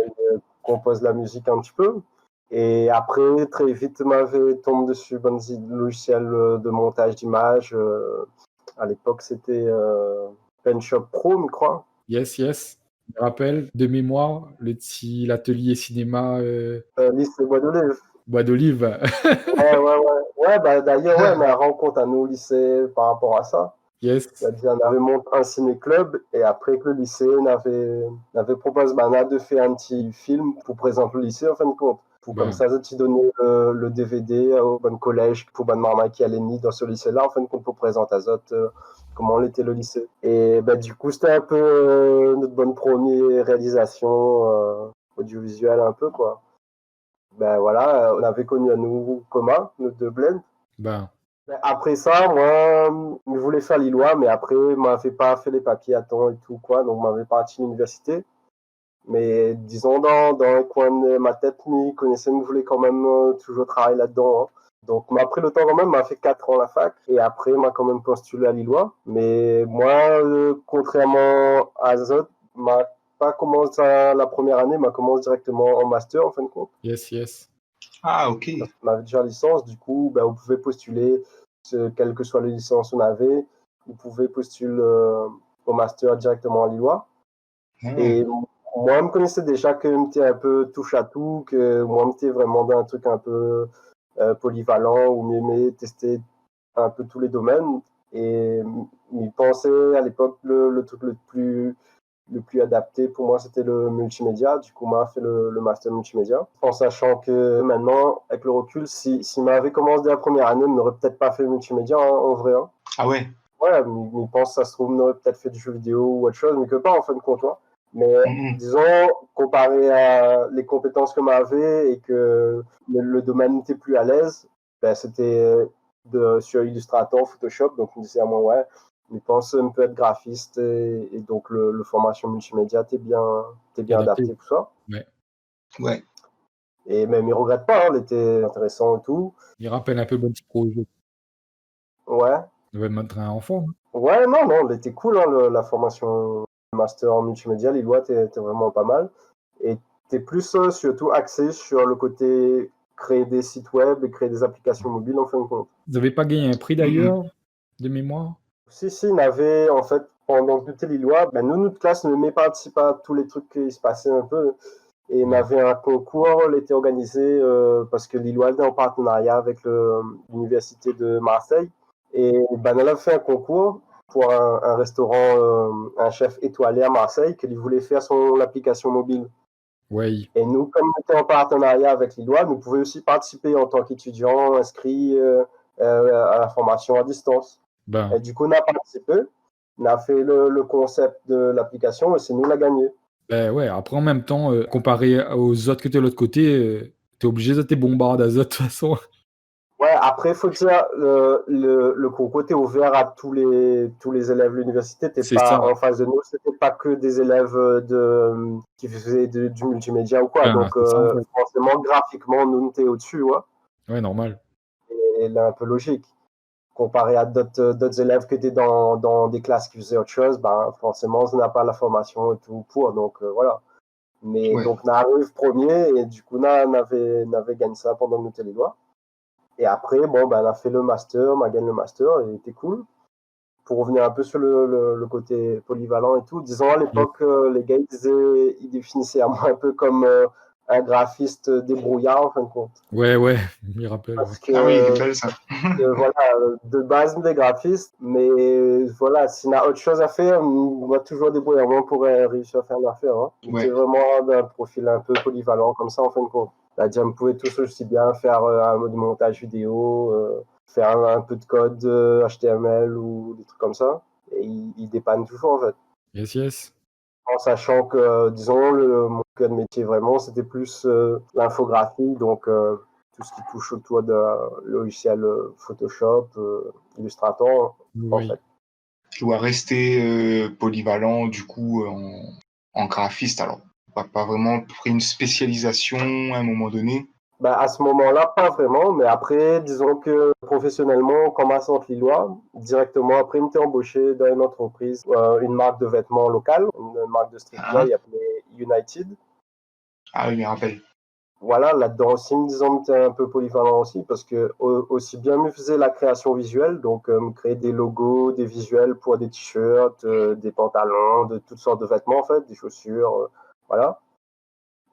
Compose la musique un petit peu. Et après, très vite, m'avait tombé dessus un logiciel de montage d'images. À l'époque, c'était PenShop Pro, je crois. Yes. Je me rappelle de mémoire l'atelier cinéma. Lycée Bois d'Olive. Bois d'Olive. Ouais, bah, d'ailleurs, ouais, on a rencontré à nous au lycée par rapport à ça. Yes. C'est-à-dire, on avait monté un ciné-club et après que le lycée, on avait proposé de faire un petit film pour présenter le lycée en fin de compte. Pour Ben, comme ça, tu donnais le DVD au bon collège, pour bonne maman qui allait ni dans ce lycée-là, en fin de compte, pour présenter à autres comment l'était le lycée. Et ben, du coup, c'était un peu notre bonne première réalisation audiovisuelle, un peu, quoi. Ben voilà, on avait connu un nouveau commun, nous deux Blend. ben, Après ça, moi, je voulais faire Lillois, mais après, je m'avais pas fait les papiers à temps et tout, quoi, donc je m'avais parti à l'université. Mais disons, dans un coin de ma tête, je connaissais, je voulais quand même toujours travailler là-dedans. Hein. Donc, m'a pris le temps quand même, m'a fait 4 ans à la fac, et après, m'a quand même postulé à Lillois. Mais moi, contrairement à Zot, m'a pas commencé la première année, m'a commencé directement en master, en fin de compte. yes. Ah, ok. On avait déjà licence, du coup, ben, vous pouvez postuler, quelle que soit les licences qu'on avait, vous pouvez postuler au master directement à Lillois. Et moi, je me connaissais déjà que j'étais un peu touche à tout, que moi, j'étais vraiment dans un truc un peu polyvalent, où j'aimais tester un peu tous les domaines. Et je pensais à l'époque, le truc le plus adapté pour moi, c'était le multimédia. Du coup, moi, j'ai fait le master multimédia. En sachant que maintenant, avec le recul, si m'avait commencé dès la première année, je n'aurais peut-être pas fait le multimédia hein, en vrai. Hein. Ah ouais. Ouais, je pense que ça se trouve, on aurait peut-être fait du jeu vidéo ou autre chose, mais que pas en fin de compte. Hein. Mais disons, comparé à les compétences que m'avait et que le domaine n'était plus à l'aise, ben, c'était sur Illustrator, Photoshop, donc je me disais à moi, ouais, je pense un peu être graphiste et donc le formation multimédia, t'es bien adapté pour ça. Ouais. Et même, il regrette pas, hein, il était intéressant et tout. Il rappelle un peu bon petit projet. Ouais. Il va mettre un enfant. Hein. Ouais, non, il était cool, hein, la formation master en multimédia, Lillois, t'es vraiment pas mal. Et t'es plus surtout axé sur le côté créer des sites web et créer des applications mobiles en fin de compte. Vous n'avez pas gagné un prix d'ailleurs, de mémoire? Si, on avait, en fait, pendant que j'étais Lillois, ben, nous, notre classe, ne met participe à tous les trucs qui se passaient un peu. Et on avait un concours, il était organisé parce que Lillois était en partenariat avec l'université de Marseille. Et ben, on a fait un concours pour un restaurant, un chef étoilé à Marseille, qui voulait faire son application mobile. Ouais. Et nous, comme on était en partenariat avec Lillois, nous pouvions aussi participer en tant qu'étudiants inscrits à la formation à distance. Ben, Et du coup, on a participé, on a fait le concept de l'application et c'est nous qui l'a gagné. ben ouais, après en même temps, comparé aux autres que t'es de l'autre côté, t'es obligé de te bombarder à de toute façon. Ouais, après, il faut dire, le concours était ouvert à tous les élèves de l'université. T'es C'est pas ça. en face de nous, c'était pas que des élèves qui faisaient du multimédia ou quoi. Ben, Donc, c'est ça en fait. forcément, graphiquement, nous, on était au-dessus, ouais. Ouais, normal. Et là, un peu logique. Comparé à d'autres élèves qui étaient dans des classes qui faisaient autre chose, ben, forcément, on n'a pas la formation et tout pour. Donc, voilà. Mais donc, on arrive premier et du coup, on avait gagné ça pendant que nous étions les doigts. Et après, bon, ben, on a fait le master, on a gagné le master, et c'était cool. Pour revenir un peu sur le côté polyvalent et tout, disons à l'époque, les gars, ils définissaient à moi un peu comme un graphiste débrouillard, en fin de compte. Ouais, je m'y rappelle. Parce que, Ah oui, il est belle ça. voilà, de base, des graphistes, mais voilà, s'il y a autre chose à faire, on va toujours débrouiller pour réussir à faire l'affaire. Hein. C'était vraiment un profil un peu polyvalent, comme ça, en fin de compte. C'est-à-dire, on pouvait tous aussi bien faire un mode montage vidéo, faire un peu de code HTML ou des trucs comme ça. Et il dépanne toujours, en fait. Yes. En sachant que, disons, mon cœur de métier, vraiment, c'était plus l'infographie, donc tout ce qui touche autour de logiciel Photoshop, Illustrator, en fait. Tu dois rester polyvalent, du coup, en graphiste, alors. Pas vraiment pris une spécialisation à un moment donné. Ben, à ce moment-là, pas vraiment, mais après, disons que professionnellement, comme à Centre-Lillois, directement après, on était embauché dans une entreprise, une marque de vêtements locale, une marque de streetwear appelée United. Ah oui, je me rappelle. Voilà, là-dedans aussi, disons, j'étais un peu polyvalent aussi, parce que aussi bien me faisait la création visuelle, donc me créer des logos, des visuels pour des t-shirts, des pantalons, de toutes sortes de vêtements, en fait, des chaussures, voilà.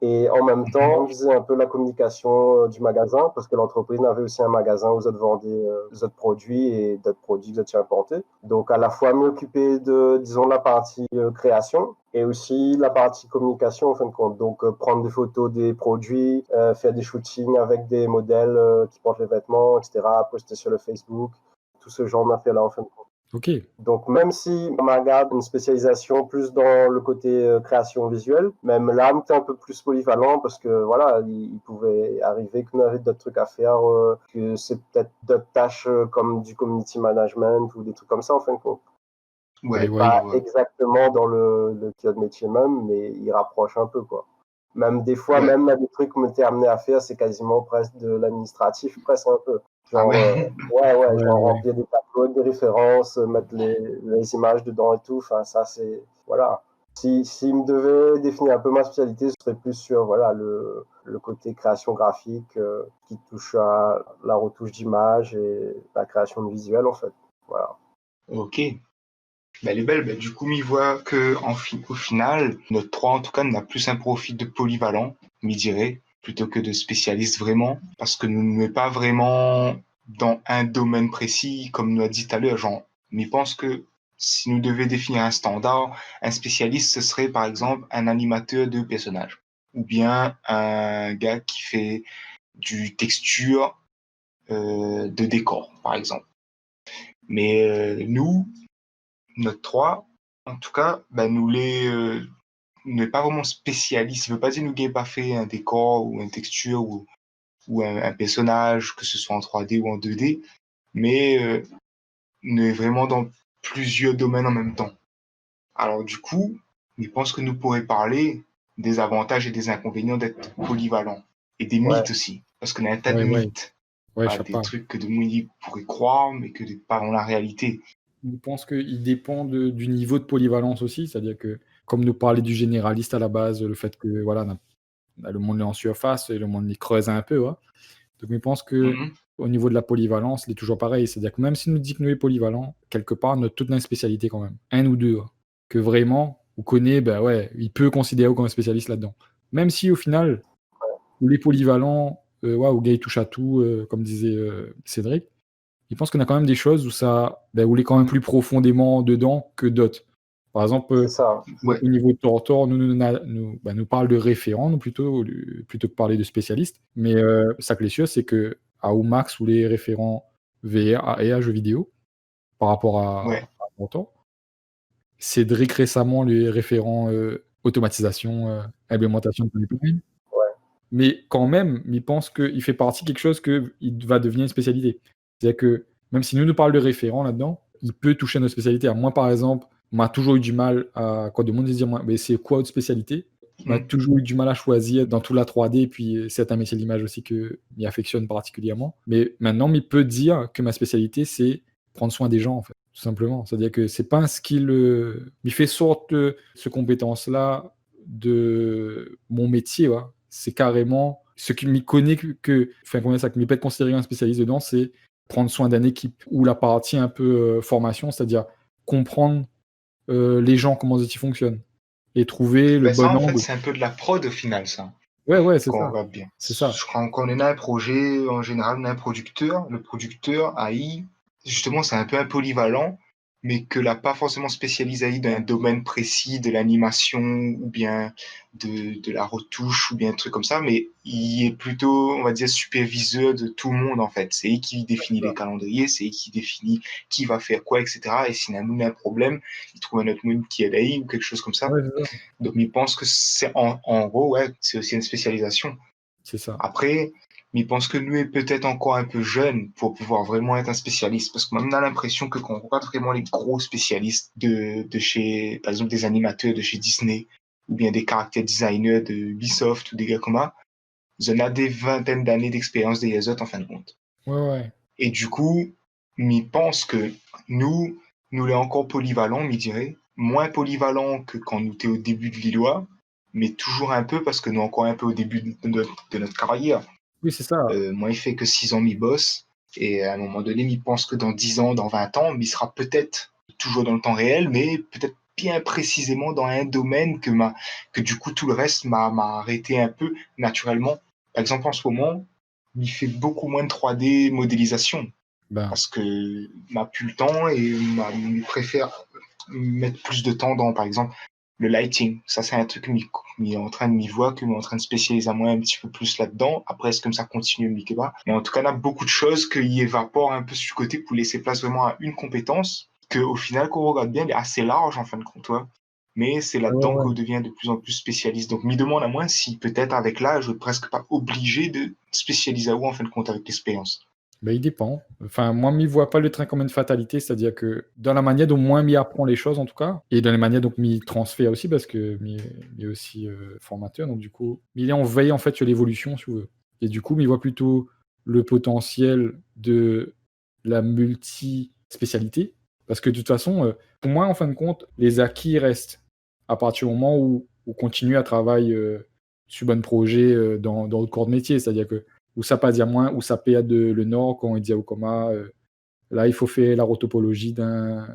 Et en même temps, on faisait un peu la communication du magasin, parce que l'entreprise avait aussi un magasin où vous êtes vendu des autres produits et d'autres produits que vous étiez importés. Donc, à la fois m'occuper de, disons, la partie création et aussi la partie communication, en fin de compte. Donc, prendre des photos des produits, faire des shootings avec des modèles qui portent les vêtements, etc., poster sur le Facebook, tout ce genre d'affaires-là, en fin de compte. Ok. Donc, même si on regarde une spécialisation plus dans le côté création visuelle, même là, on était un peu plus polyvalent parce que voilà, il pouvait arriver qu'on avait d'autres trucs à faire, que c'est peut-être d'autres tâches comme du community management ou des trucs comme ça, en fin de compte. Ouais, Pas exactement dans le cœur de métier même, mais il rapproche un peu, quoi. Même des fois, même là, des trucs qu'on m'était amené à faire, c'est quasiment presque de l'administratif, presque un peu. Genre, genre remplir des tableaux, des références, mettre les images dedans et tout. Enfin, ça, c'est, voilà. Si me devait définir un peu ma spécialité, ce serait plus sur, voilà, le côté création graphique, qui touche à la retouche d'image et la création de visuel, en fait. Voilà. Ok. Ben, elle est belle. Ben, du coup, m'y voit que au final, notre 3, en tout cas, n'a plus un profil de polyvalent, m'y dirait, plutôt que de spécialiste vraiment, parce que nous ne sommes pas vraiment dans un domaine précis, comme nous a dit tout à l'heure. Genre, mais pense que si nous devions définir un standard, un spécialiste, ce serait par exemple un animateur de personnages, ou bien un gars qui fait du texture de décor, par exemple. Mais nous, notre 3, en tout cas, ben, nous n'est pas vraiment spécialiste. Ça veut pas dire nous n'avons pas fait un décor ou une texture ou un personnage, que ce soit en 3D ou en 2D, mais nous est vraiment dans plusieurs domaines en même temps. Alors du coup, je pense que nous pourrions parler des avantages et des inconvénients d'être polyvalent et des mythes aussi, parce qu'on a un tas de mythes. Ouais, Voilà, des trucs que de monde pourrait croire, mais que pas dans la réalité. Je pense qu'il dépend du niveau de polyvalence aussi, c'est-à-dire que, comme nous parlait du généraliste à la base, le fait que voilà, le monde est en surface et le monde il creuse un peu. Ouais. Donc je pense que au niveau de la polyvalence, il est toujours pareil. C'est-à-dire que même si nous dit que nous est polyvalent, quelque part, notre toute notre spécialité quand même. Un ou deux. Ouais. Que vraiment, on connaît, ben ouais, il peut considérer comme un spécialiste là-dedans. Même si au final, les polyvalents, ouais, où gars il touche à tout, comme disait Cédric, je pense qu'on a quand même des choses où où il est quand même plus profondément dedans que d'autres. Par exemple, au niveau de Tortor, nous parle de référents, nous plutôt que parler de spécialistes. Mais ça que les choses, c'est que à Oumax ou les référents VR et à jeux vidéo, par rapport à Tortor, Cédric récemment les référents automatisation, implémentation de pipeline. Mais quand même, il pense qu'il fait partie de quelque chose qu'il va devenir une spécialité. C'est-à-dire que même si nous parle de référents là-dedans, il peut toucher à nos spécialités. Alors moi, par exemple, on m'a toujours eu du mal à quoi de monde dire, mais c'est quoi votre spécialité? On m'a toujours eu du mal à choisir dans tout la 3D, et puis c'est un métier de l'image aussi que m'y affectionne particulièrement. Mais maintenant, il peut dire que ma spécialité, c'est prendre soin des gens, en fait, tout simplement. C'est-à-dire que c'est pas un skill. Il fait sorte de ce compétence-là de mon métier, ouais. C'est carrément ce qui m'y connaît comment ça, qui m'y peut être considéré un spécialiste dedans, c'est prendre soin d'une équipe ou la partie un peu formation, c'est-à-dire comprendre les gens, comment ils fonctionnent et trouver le bon ça, en angle. fait, c'est un peu de la prod au final, ça. Ouais, c'est quand ça. on va bien. C'est ça. Je crois qu'on a un projet, en général, on a un producteur. Le producteur, AI, justement, c'est un peu un polyvalent, mais que l'a pas forcément spécialisé dans un domaine précis de l'animation ou bien de la retouche ou bien un truc comme ça, mais il est plutôt, on va dire, superviseur de tout le monde, en fait. C'est lui qui définit les calendriers, c'est lui qui définit qui va faire quoi, etc. Et si on a un problème, il trouve un autre monde qui est AI ou quelque chose comme ça. Ouais, c'est ça. Donc, il pense que c'est en gros, ouais, c'est aussi une spécialisation. C'est ça. Après, il pense que nous est peut-être encore un peu jeune pour pouvoir vraiment être un spécialiste. Parce que on a l'impression que quand on regarde vraiment les gros spécialistes de chez, par exemple, des animateurs de chez Disney, ou bien des caractères designers de Ubisoft ou des gars comme ça, ils ont des vingtaines d'années d'expérience des autres en fin de compte. Ouais. Et du coup, il pense que nous l'est encore polyvalent, il dirait, moins polyvalent que quand nous étions au début de Lillois, mais toujours un peu parce que nous encore un peu au début de notre carrière. Oui, c'est ça. Moi, il fait que 6 ans, il bosse, et à un moment donné, il pense que dans 10 ans, dans 20 ans, il sera peut-être toujours dans le temps réel, mais peut-être bien précisément dans un domaine que du coup tout le reste m'a arrêté un peu naturellement. Par exemple, en ce moment, il fait beaucoup moins de 3D modélisation Ben, parce que m'a plus le temps et il préfère mettre plus de temps dans, par exemple, le lighting. Ça, c'est un truc est en train de m'y voir, que m'est en train de spécialiser à moi un petit peu plus là-dedans. Après, est-ce que ça continue de m'y pas? Mais en tout cas, il y a beaucoup de choses qui évaporent un peu sur le côté pour laisser place vraiment à une compétence que, au final, quand on regarde bien, elle est assez large en fin de compte, ouais. Mais c'est ouais, là-dedans ouais. qu'on devient de plus en plus spécialiste. Donc, m'y demande à moi si peut-être avec l'âge, je ne presque pas obligé de spécialiser à où en fin de compte avec l'expérience. Ben, il dépend. Enfin, moi, m'y vois pas le train comme une fatalité, c'est-à-dire que dans la manière dont moi m'y apprend les choses, en tout cas, et dans la manière dont m'y transfère aussi, parce que m'y est aussi formateur, donc du coup, il est en veille en fait sur l'évolution, si vous voulez. Et du coup, m'y voit plutôt le potentiel de la multi-spécialité, parce que de toute façon, pour moi, en fin de compte, les acquis restent à partir du moment où on continue à travailler sur un projet dans le corps de métier, c'est-à-dire que où ça pas dire moins, où ça paie le nord quand il dit au coma, là il faut faire la rotopologie d'un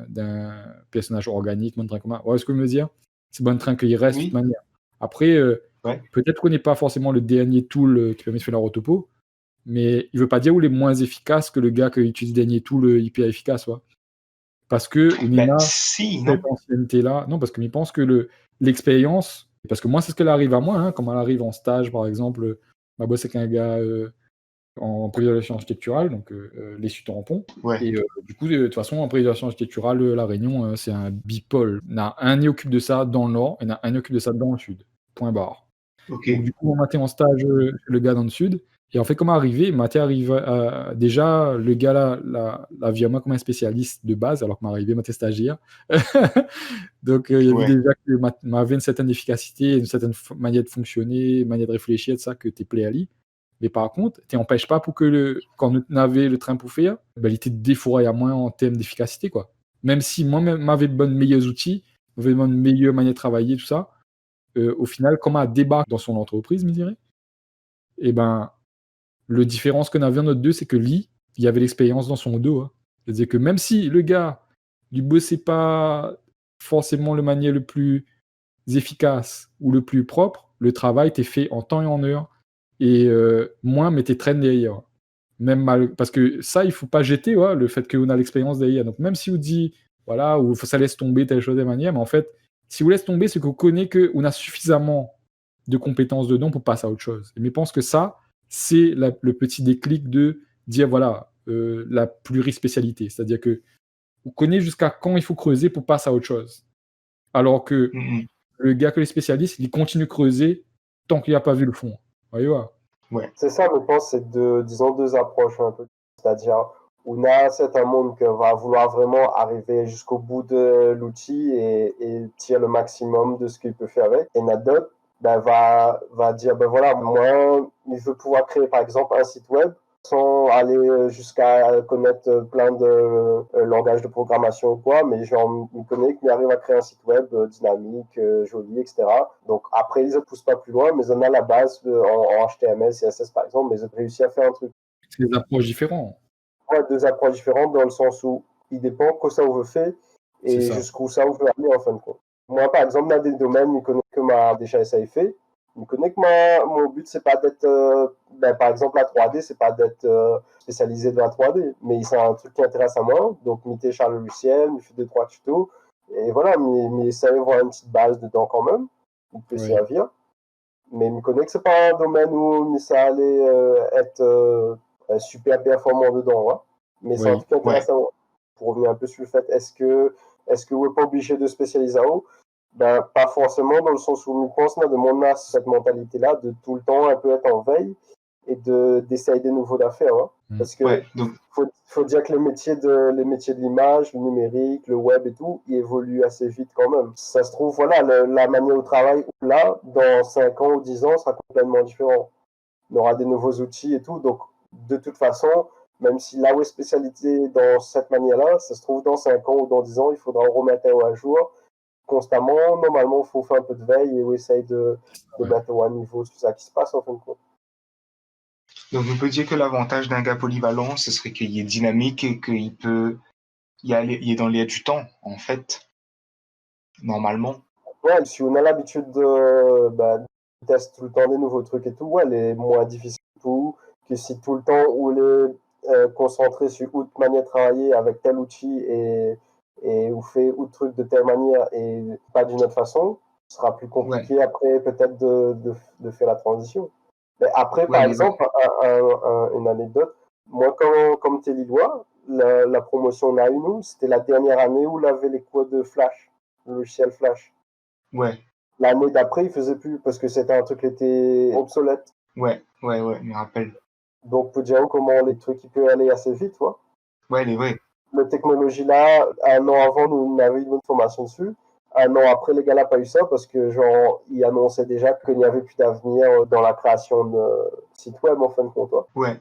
personnage organique, mon train commun. Ouais, ce que je veux me dire, c'est bon train qu'il reste de toute Oui, manière. Après, ouais. peut-être qu'on n'est pas forcément le dernier tool qui permet de faire la rotopo, mais il veut pas dire où il est moins efficace que le gars qui utilise le dernier tool hyper efficace, ouais. Parce que Ben, Unina, si, cette non? ancienneté-là, non, parce que je pense que l'expérience, parce que moi c'est ce qu'elle arrive à moi, hein, comme elle arrive en stage par exemple, ma boss c'est qu'un gars en préservation architecturale, donc les suites en pont. Ouais, Et du coup, de toute façon, en préservation architecturale, La Réunion, c'est un bipôle. Il y en a un qui occupe de ça dans le nord, et il y en a un qui occupe de ça dans le sud. Point barre. ok. Donc du coup, on matin en stage chez le gars dans le sud. Et en fait, comment arriver? Matin arrive déjà, le gars là, la via moi comme un spécialiste de base, alors que m'arrivait, matin stagiaire. Donc il a vu Ouais. déjà que m'avait une certaine efficacité, une certaine manière de fonctionner, manière de réfléchir, de ça, que t'es play à lit. Mais par contre, tu n'empêches pas pour que quand on avait le train pour faire, ben, il était défouraillé à moins en termes d'efficacité, quoi. Même si moi-même m'avais de bonnes meilleurs outils, m'avait de bonnes meilleures manières de travailler, tout ça, au final, comme un débat dans son entreprise, me dirait, et ben, le différence qu'on avait en notre deux, c'est que lui, il avait l'expérience dans son dos, hein. C'est-à-dire que même si le gars, du bossait pas forcément le manière le plus efficace ou le plus propre, le travail était fait en temps et en heure, et moins mais t'es traîne derrière. Même mal, parce que ça, il faut pas jeter, ouais, le fait qu'on a l'expérience derrière. Donc même si on dit, voilà, ou ça laisse tomber telle chose de manière, mais en fait, si vous laisse tomber, c'est qu'on connaît qu'on a suffisamment de compétences dedans pour passer à autre chose. Mais je pense que ça, c'est le petit déclic de dire, voilà, la plurispécialité. C'est-à-dire que on connaît jusqu'à quand il faut creuser pour passer à autre chose. Alors que Mhm. le gars que les spécialistes, il continue de creuser tant qu'il n'a pas vu le fond. Voyez, ouais. Ouais. C'est ça, je pense, c'est disons, deux approches un peu. C'est-à-dire, on a certain monde qui va vouloir vraiment arriver jusqu'au bout de l'outil et tirer le maximum de ce qu'il peut faire avec. Et d'autres, ben, va dire, ben voilà, moi, il veut pouvoir créer, par exemple, un site web sans aller jusqu'à connaître plein de langages de programmation ou quoi, mais genre, il connaît qu'il arrive à créer un site web dynamique, joli, etc. Donc après, ils ne poussent pas plus loin, mais ils en ont la base en HTML, CSS par exemple, mais ils ont réussi à faire un truc. C'est des approches différentes. Ouais, deux approches différentes dans le sens où il dépend que ça veut faire C'est et ça. jusqu'où ça veut aller en fin de compte. Moi, par exemple, dans des domaines, je connais que déjà ça fait. Je connais que mon but, c'est pas d'être, par exemple, la 3D, c'est pas d'être spécialisé dans la 3D, mais c'est un truc qui intéresse à moi. Donc, je télécharge le logiciel, je fais deux, trois tutos, et voilà, mais ça va avoir une petite base dedans quand même, qui peut Oui. servir. Mais je connais que c'est pas un domaine où ça allait être super performant dedans, ouais. Mais c'est un Oui. truc Ouais. intéressant. Pour revenir un peu sur le fait, est-ce que vous n'êtes pas obligé de spécialiser en haut? Ben, pas forcément, dans le sens où je pense, de mon âge, cette mentalité-là, de tout le temps un peu être en veille et d'essayer des nouveaux d'affaires. Hein. Parce que Ouais. Donc, faut dire que les métiers de l'image, le numérique, le web et tout, ils évoluent assez vite quand même. Ça se trouve, voilà, la manière au travail, là, dans 5 ans ou 10 ans, sera complètement différent. On aura des nouveaux outils et tout. Donc, de toute façon, même si là où est spécialité dans cette manière-là, ça se trouve dans 5 ans ou dans 10 ans, il faudra remettre à jour constamment. Normalement, il faut faire un peu de veille et essayer de Ouais. mettre à niveau tout ça qui se passe en fin de compte. donc, on peut dire que l'avantage d'un gars polyvalent, ce serait qu'il est dynamique et qu'il peut y aller dans l'air du temps, en fait. normalement. Ouais, si on a l'habitude de tester tout le temps des nouveaux trucs et tout, ouais, elle est moins difficile tout que si tout le temps on est concentré sur une manière de travailler avec tel outil et on fait autre truc de telle manière et pas d'une autre façon, ce sera plus compliqué après peut-être de faire la transition. Mais après, par exemple, une anecdote, moi, comme t'es Lillois, la promotion on a eu, nous, c'était la dernière année où on avait les cours de Flash, le logiciel Flash. Ouais. L'année d'après, il faisait plus parce que c'était un truc qui était obsolète. Ouais, je me rappelle. Donc, pour dire comment les trucs ils peuvent aller assez vite, quoi. Ouais, les vrais. La technologie là, un an avant, nous on avait eu une formation dessus. Un an après, les gars n'ont pas eu ça parce que genre, ils annonçaient déjà qu'il n'y avait plus d'avenir dans la création de sites web en fin de compte. Ouais.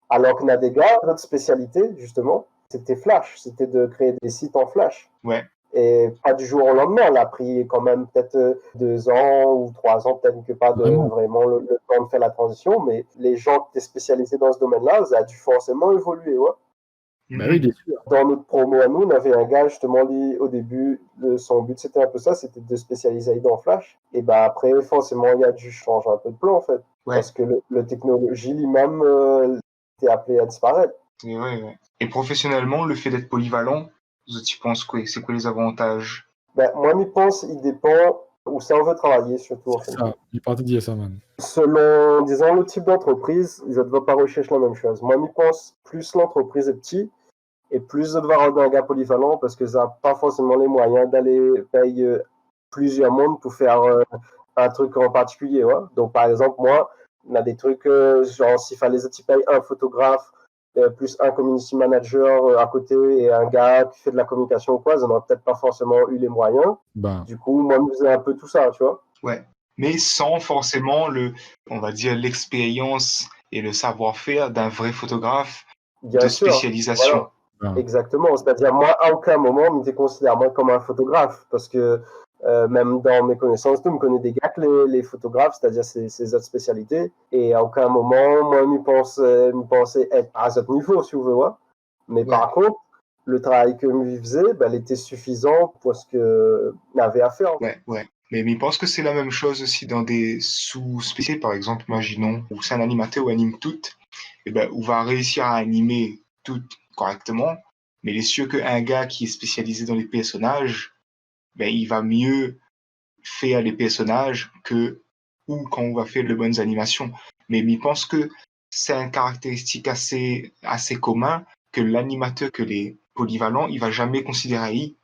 Alors qu'on a des gars, notre spécialité, justement, c'était Flash, c'était de créer des sites en Flash. Ouais. Et pas du jour au lendemain, on a pris quand même peut-être 2 ans ou 3 ans, peut-être que pas de vraiment le temps de faire la transition, mais les gens qui étaient spécialisés dans ce domaine-là, ça a dû forcément évoluer, ouais. Bah oui, bien sûr. Dans notre promo à nous, on avait un gars, justement, lui, au début, son but, c'était un peu ça, c'était de spécialiser dans Flash. Et bah après, forcément, il a dû changer un peu de plan, en fait. Ouais. Parce que le technologie lui-même était appelé à disparaître. Et professionnellement, le fait d'être polyvalent, tu penses quoi? C'est quoi les avantages? Moi, je pense, il dépend où ça on veut travailler, surtout. C'est ça, il partait de dire ça, man. Selon, disons, le type d'entreprise, je ne dois pas rechercher la même chose. Moi, je pense, plus l'entreprise est petite, et plus de devoir avoir un gars polyvalent parce que ça n'a pas forcément les moyens d'aller payer plusieurs mondes pour faire un truc en particulier. Ouais. Donc, par exemple, moi, on a des trucs, genre, s'il fallait que tu payes un photographe, plus un community manager à côté et un gars qui fait de la communication ou quoi, ça n'aurait peut-être pas forcément eu les moyens. Du coup, moi, je faisais un peu tout ça, tu vois. Ouais, mais sans forcément on va dire, l'expérience et le savoir-faire d'un vrai photographe de spécialisation. Voilà. Exactement, c'est-à-dire moi à aucun moment je me considère moi comme un photographe parce que même dans mes connaissances, je me connais des gars que les photographes, c'est-à-dire ces autres spécialités, et à aucun moment moi je pensais être à ce niveau si vous voulez, ouais. Mais par contre le travail que je faisais, il était suffisant pour ce que j'avais à faire. Ouais. Mais je pense que c'est la même chose aussi dans des sous-spécialités, par exemple, imaginons, où c'est un animateur ou anime toutes, et on va réussir à animer toutes correctement, mais il est sûr qu'un gars qui est spécialisé dans les personnages, il va mieux faire les personnages ou quand on va faire de bonnes animations. Mais je pense que c'est une caractéristique assez commun que l'animateur, que les polyvalents, il va jamais considérer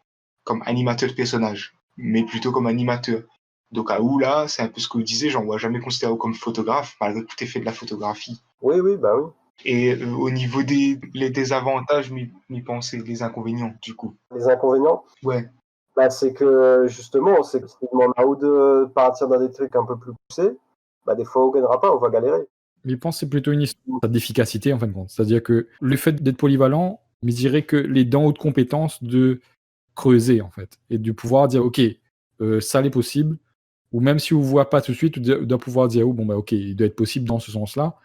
comme animateur de personnage, mais plutôt comme animateur. Donc à où là, c'est un peu ce que vous disiez, genre on va jamais considérer comme photographe, malgré que tu aies fait de la photographie. Oui, oui. Et au niveau des avantages, m'y penser les inconvénients, du coup. Les inconvénients? Ouais. C'est que justement, c'est que si on demande à ou de partir dans des trucs un peu plus poussés, des fois on ne gagnera pas, on va galérer. Mais je pense que c'est plutôt une histoire d'efficacité en fin de compte. C'est-à-dire que le fait d'être polyvalent, je dirais que les dents hautes compétences de creuser en fait et de pouvoir dire ok, ça l'est possible, ou même si on ne voit pas tout de suite, on doit pouvoir dire ok, il doit être possible dans ce sens-là.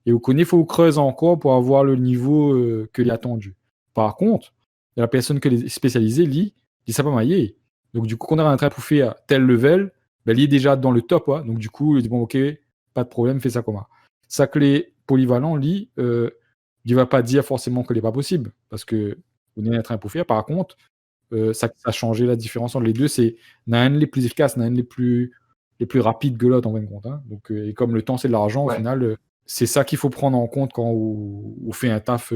Et au connaît, il faut creuser encore pour avoir le niveau que l'est attendu. Par contre, la personne que les spécialisée lit ça pas mailler. Donc du coup, quand on a un train pour faire tel level, il est déjà dans le top. Ouais. Donc du coup, il dit ok, pas de problème, fais ça comme ça. Ça que les polyvalents lit, il ne va pas dire forcément que n'est pas possible, parce que on est en train pour faire. Par contre, ça a changé la différence entre les deux. C'est un les plus efficaces, un les plus rapides que l'autre en fin de compte. Hein. Donc, et comme le temps c'est de l'argent, au final, c'est ça qu'il faut prendre en compte quand on fait un taf,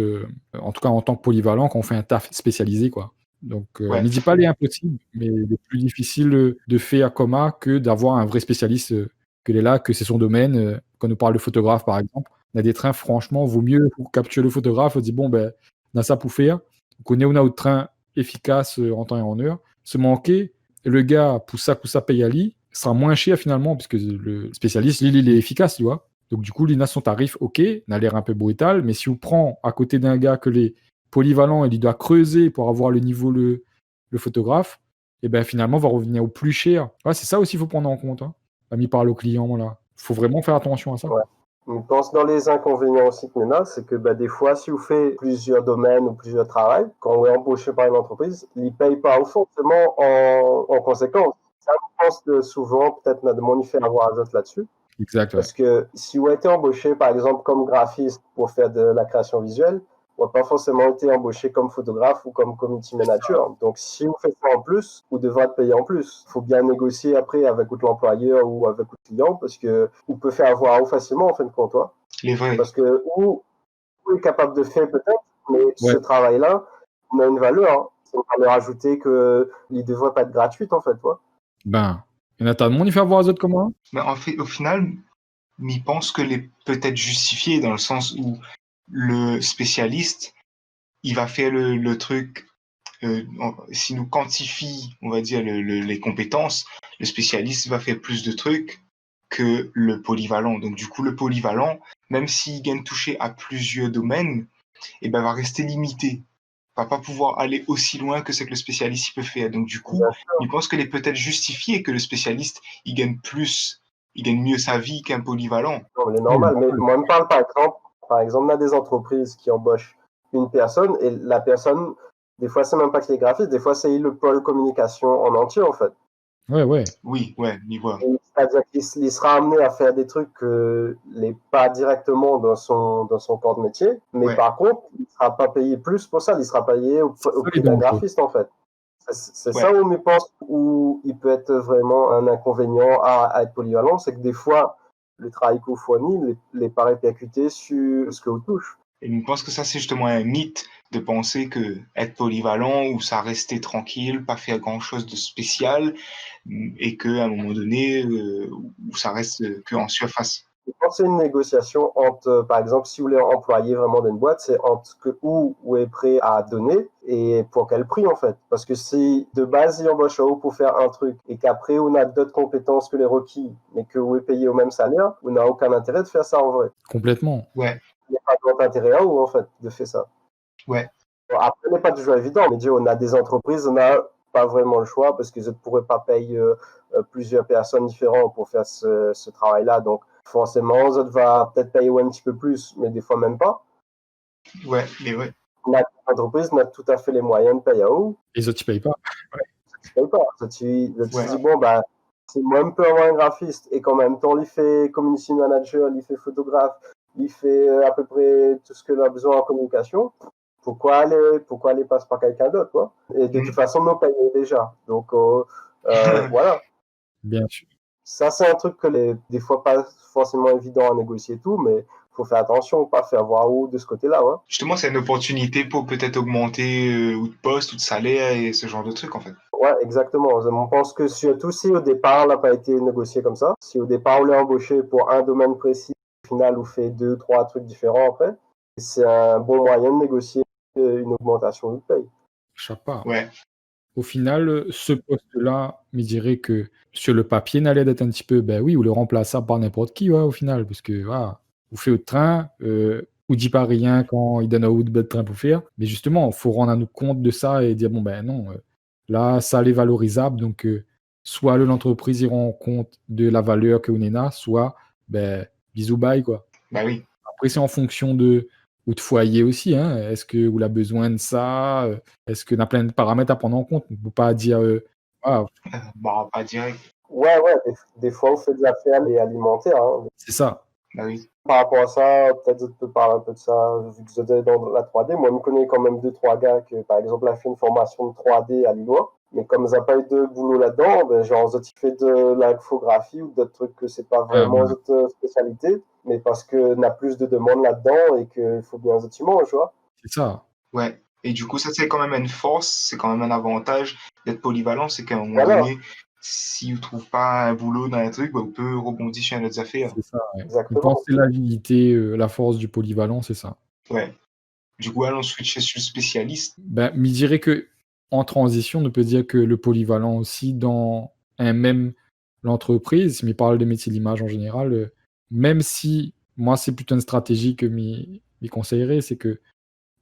en tout cas en tant que polyvalent, quand on fait un taf spécialisé, quoi. Donc, ne dis pas les impossibles, mais le plus difficile de faire coma que d'avoir un vrai spécialiste que là, que c'est son domaine. Quand on parle de photographe, par exemple, on a des trains, franchement, vaut mieux capturer le photographe, on dit on a ça pour faire. Donc, on a autre train efficace en temps et en heure. Se manquer, le gars, pour ça paye à lui, sera moins cher finalement, puisque le spécialiste, lui, il est efficace, tu vois. Donc, du coup, il a son tarif, ok, il a l'air un peu brutal, mais si on prend à côté d'un gars que les polyvalents, il doit creuser pour avoir le niveau, le photographe, et ben finalement, on va revenir au plus cher. Ouais, c'est ça aussi qu'il faut prendre en compte. Hein. Ami parle au client, là. Il faut vraiment faire attention à ça. Ouais. Je pense dans les inconvénients aussi que Nena, c'est que des fois, si vous faites plusieurs domaines ou plusieurs travails, quand vous êtes embauché par une entreprise, ils ne payent pas forcément en conséquence. Ça, je pense que souvent, peut-être, on a demandé de faire avoir un autre là-dessus. Exact, ouais. Parce que si vous avez été embauché, par exemple, comme graphiste pour faire de la création visuelle, vous n'avez pas forcément été embauché comme photographe ou comme community manager. Donc, si vous faites ça en plus, vous devrez être payé en plus. Il faut bien négocier après avec l'employeur ou avec le client parce que vous pouvez faire avoir facilement, en fin de compte. Les vrais. Parce que vous est capable de faire peut-être, mais Ouais. ce travail-là, on a une valeur. Hein. C'est une valeur ajoutée qu'il ne devrait pas être gratuite, en fait. Ben, il y en a tas de monde, il fait avoir les autres comment? Mais en fait, au final, il pense que les peut-être justifié dans le sens où le spécialiste, il va faire le truc, s'il nous quantifie, on va dire, les compétences, le spécialiste va faire plus de trucs que le polyvalent. Donc, du coup, le polyvalent, même s'il gagne toucher à plusieurs domaines, eh ben, va rester limité. Va pas pouvoir aller aussi loin que ce que le spécialiste il peut faire. Donc, du coup, il pense qu'il est peut-être justifié que le spécialiste, il gagne plus, il gagne mieux sa vie qu'un polyvalent. Non, mais c'est normal. Mais moi, je me parle, par exemple, on a des entreprises qui embauchent une personne et la personne, des fois, c'est même pas qu'il est graphiste, des fois, c'est le pôle communication en entier, en fait. Ouais. Oui, il voit. C'est-à-dire qu'il sera amené à faire des trucs n'est pas directement dans son corps de métier, mais par contre, il ne sera pas payé plus pour ça, il sera payé au prix d'un graphiste, en fait. C'est ça où je pense où il peut être vraiment un inconvénient à être polyvalent, c'est que des fois, le travail que vous fournit n'est pas répercuté sur ce que vous touchez. Et je pense que ça, c'est justement un mythe de penser que être polyvalent ou ça rester tranquille, pas faire grand chose de spécial et qu'à un moment donné, où ça reste que en surface. Je pense que c'est une négociation entre, par exemple, si vous voulez employer vraiment dans une boîte, c'est entre où est prêt à donner et pour quel prix, en fait. Parce que si de base, il embauche pour faire un truc et qu'après, on a d'autres compétences que les requis, mais que vous êtes payé au même salaire, on n'a aucun intérêt de faire ça en vrai. Complètement. Ouais. Il n'y a pas d'intérêt à vous, en fait, de faire ça. Ouais. Bon, après, ce n'est pas toujours évident, mais on a des entreprises, on n'a pas vraiment le choix parce qu'ils ne pourraient pas payer plusieurs personnes différentes pour faire ce travail-là. Donc, forcément, ça va peut-être payer un petit peu plus, mais des fois même pas. Ouais, mais ouais. L'entreprise n'a tout à fait les moyens de payer à eux. Les autres, ils payent pas. Ouais. Ils payent pas. Tu dis, bon, c'est moi un peu avoir un graphiste et qu'en même temps, il fait community manager, il fait photographe, il fait à peu près tout ce que l'on a besoin en communication. Pourquoi aller passe par quelqu'un d'autre, quoi? Et de toute façon, nous payons déjà. Donc, voilà. Bien sûr. Ça, c'est un truc que des fois pas forcément évident à négocier et tout, mais faut faire attention, pas faire voir où de ce côté-là, ouais. Justement, c'est une opportunité pour peut-être augmenter ou de poste ou de salaire et ce genre de trucs, en fait. Ouais, exactement. On pense que surtout si au départ, n'a pas été négocié comme ça, si au départ, on l'a embauché pour un domaine précis, au final, on fait 2-3 trucs différents après, c'est un bon moyen de négocier une augmentation de paye. Je sais pas. Ouais. Au final, ce poste-là, me dirait que sur le papier, n'allait d'être un petit peu, oui, ou le remplaçable par n'importe qui, ouais, au final, parce que, voilà, vous faites au train, ou dit pas rien quand il donne à vous de train pour faire. Mais justement, il faut rendre à nous compte de ça et dire, bon, non, là, ça est valorisable, donc, soit l'entreprise, il rend compte de la valeur que vous a, soit, bisous, bye, quoi. Bah oui. Après, c'est en fonction de foyer aussi, hein. Est-ce que vous avez besoin de ça? Est-ce qu'on a plein de paramètres à prendre en compte? On ne peut pas dire, pas direct. Ouais, des fois, on fait des affaires alimentaires. Hein. C'est ça. Bah oui. Par rapport à ça, peut-être je peux parler un peu de ça, vu que j'étais dans la 3D. Moi, je connais quand même 2-3 gars qui, par exemple, ont fait une formation de 3D à Lillois. Mais comme ils n'ont pas eu de boulot là-dedans, genre, ils ont fait de l'infographie ou d'autres trucs que c'est pas vraiment notre spécialité, mais parce qu'on a plus de demandes là-dedans et qu'il faut bien un bâtiment, tu vois. C'est ça. Ouais. Et du coup, ça, c'est quand même une force, c'est quand même un avantage d'être polyvalent, c'est qu'à un moment donné, si vous ne trouvez pas un boulot dans un truc, vous pouvez rebondir sur d'autres affaires. C'est ça, ouais. Exactement. Je pense que c'est l'agilité, la force du polyvalent, c'est ça. Ouais. Du coup, allons switcher sur le spécialiste. Je dirais qu'en transition, on peut dire que le polyvalent aussi, dans l'entreprise, mais parle des métiers de l'image en général, même si, moi, c'est plutôt une stratégie que m'y conseillerais, c'est que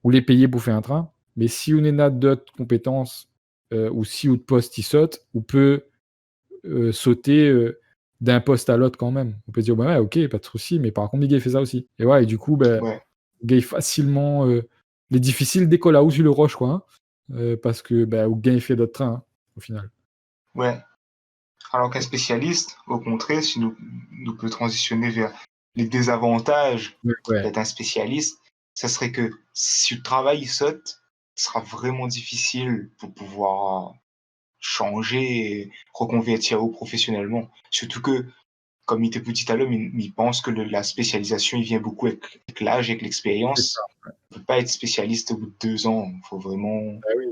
vous les payez pour faire un train, mais si on a d'autres compétences, ou si votre poste il saute, on peut sauter d'un poste à l'autre quand même. On peut dire, bah ouais, ok, pas de souci, mais par contre, Miguel fait ça aussi. Et ouais, et du coup, ben, Ouais, gagne facilement les difficiles d'école là où sur le roche, quoi. Hein. Parce que, ben, ou gagne fait d'autres trains, hein, au final. ouais. Alors qu'un spécialiste, au contraire, si nous peut transitionner vers les désavantages Ouais, d'être un spécialiste, ça serait que si le travail saute, ce sera vraiment difficile pour pouvoir changer et reconvertir au professionnellement. Surtout que, comme il était petit à l'homme, il pense que la spécialisation, il vient beaucoup avec l'âge, avec c'est ça. l'expérience. On ne peut pas être spécialiste au bout de 2 ans. Bah oui.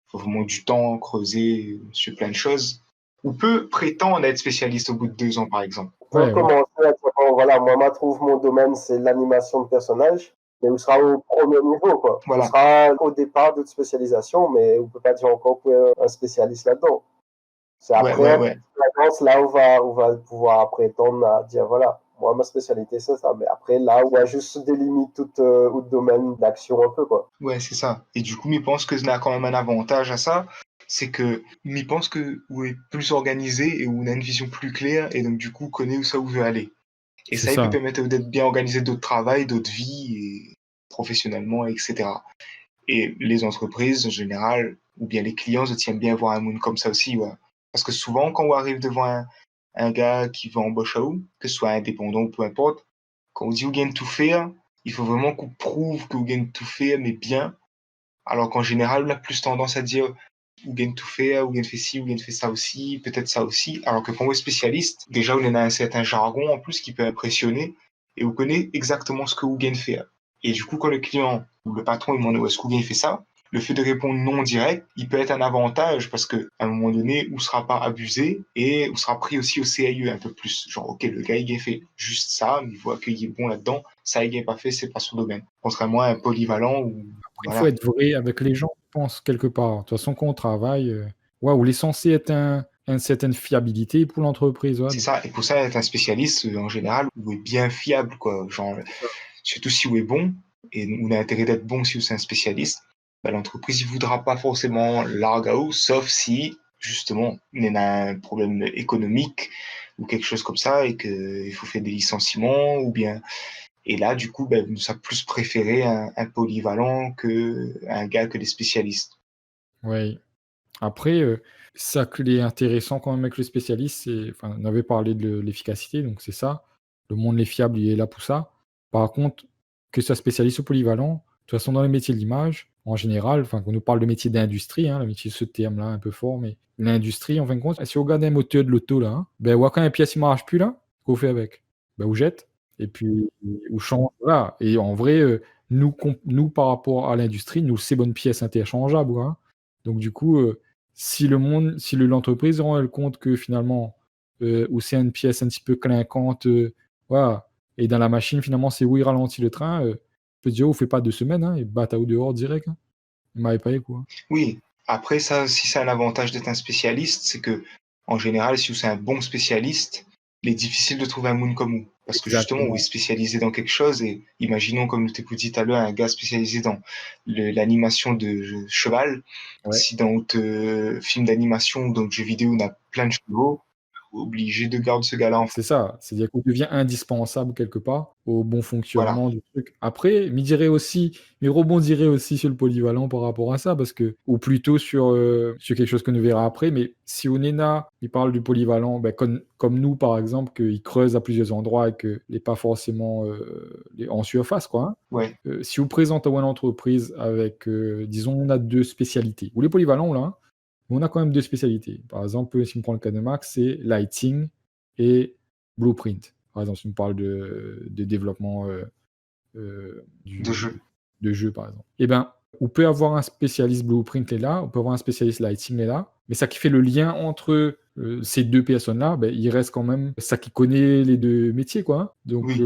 Faut vraiment du temps, creuser sur plein de choses. On peut prétendre être spécialiste au bout de 2 ans, par exemple. On peut Ouais, ouais, commencer à dire, bon, voilà, moi, je trouve mon domaine, c'est l'animation de personnages, mais on sera au premier niveau, quoi. On Voilà. sera au départ de spécialisation, mais on peut pas dire encore qu'on est un spécialiste là-dedans. C'est Ouais, ouais, après, ouais. là, on va pouvoir prétendre à dire, voilà, moi, ma spécialité, c'est ça. Mais après, là, on a juste des limites tout domaine d'action un peu, quoi. Ouais, c'est ça. Et du coup, je pense que ça a quand même un avantage à ça, c'est que je pense que on est plus organisé et on a une vision plus claire et donc du coup, on connaît où ça où veut aller. Et c'est ça, il peut ça. permettre d'être bien organisé d'autres travail, d'autres vies, et professionnellement, etc. Et les entreprises, en général, ou bien les clients, se tiennent bien à voir un monde comme ça aussi, ouais. Parce que souvent, quand on arrive devant un gars qui veut embaucher à où, que ce soit indépendant ou peu importe, quand on dit vous gagne tout faire, il faut vraiment qu'on prouve que vous gagne tout faire, mais bien. Alors qu'en général, on a plus tendance à dire ou gagne tout faire, ou gagne fait ci, ou gagne fait ça aussi, peut-être ça aussi. Alors que quand on est spécialiste, déjà on a un certain jargon en plus qui peut impressionner et on connaît exactement ce que Hougen fait. Et du coup, quand le client ou le patron il demande où est-ce qu'Hougen fait ça, le fait de répondre non direct, il peut être un avantage parce que à un moment donné, on sera pas abusé et on sera pris aussi au sérieux un peu plus. Genre, ok, le gars il a fait juste ça, mais il voit qu'il est bon là-dedans, ça il a pas fait, c'est pas son domaine. Contrairement à un polyvalent où Après, il faut voilà. être vrai avec les gens, je pense, quelque part. De toute façon, quand on travaille, waouh, il est censé être une certaine fiabilité pour l'entreprise. Ouais. C'est ça, et pour ça, être un spécialiste, en général, où est bien fiable, quoi. Genre, surtout si vous est bon, et on a intérêt d'être bon si vous êtes un spécialiste, bah, l'entreprise ne voudra pas forcément larguer à vous, sauf si, justement, on a un problème économique ou quelque chose comme ça, et qu'il faut faire des licenciements, ou bien. Et là, du coup, ben, ça plus préféré un polyvalent qu'un gars que des spécialistes. Ouais. Après, ça qui est intéressant quand même avec le spécialiste, c'est, enfin, on avait parlé de l'efficacité, donc c'est ça. Le monde est fiable, il est là pour ça. Par contre, que ça spécialiste ou polyvalent, de toute façon, dans les métiers de l'image, en général, enfin, quand on nous parle de métier d'industrie, hein, le métier, ce terme-là, un peu fort, mais l'industrie, en fin de compte, si on regarde un moteur de l'auto, là, hein, ben, ouais, quand une pièce ne marche plus, là, qu'on fait avec? Ben, on jette, et puis, on change, voilà. Et en vrai, nous, par rapport à l'industrie, nous, c'est bonne pièce interchangeable, hein. Donc, du coup, si l'entreprise rend elle compte que finalement, ou c'est une pièce un petit peu clinquante, voilà, et dans la machine finalement c'est où il ralentit le train, peut dire: «Oh, fais pas 2 semaines, hein», et bata ou dehors direct, hein. Il m'avait pas quoi. Oui, après ça aussi, c'est un avantage d'être un spécialiste, c'est que en général, si vous êtes un bon spécialiste, il est difficile de trouver un monde comme vous. Parce que justement, vous êtes Exactement, spécialisé dans quelque chose et imaginons, comme je t'ai dit tout à l'heure, un gars spécialisé dans l'animation de cheval. ouais. Si dans votre film d'animation ou dans votre jeu vidéo, on a plein de chevaux, obligé de garder ce gars-là en C'est ça, c'est-à-dire qu'on devient indispensable quelque part au bon voilà, fonctionnement du truc. Après, m'y rebondirais aussi sur le polyvalent par rapport à ça parce que ou plutôt sur quelque chose que nous verra après, mais si Onena, il parle du polyvalent, ben, comme nous par exemple, qu'il creuse à plusieurs endroits et qu'il est pas forcément, en surface quoi, hein. ouais, Si vous présentez à une entreprise avec, disons on a 2 spécialités ou les polyvalents on l'a, hein, mais on a quand même 2 spécialités. Par exemple, si on prend le cas de Max, c'est lighting et blueprint. Par exemple, si on parle de développement, de jeu. de jeu, par exemple. Et ben, on peut avoir un spécialiste blueprint est là, on peut avoir un spécialiste lighting est là, mais ça qui fait le lien entre, ces 2 personnes-là, ben, il reste quand même ça qui connaît les 2 métiers, quoi, hein. Donc, Oui,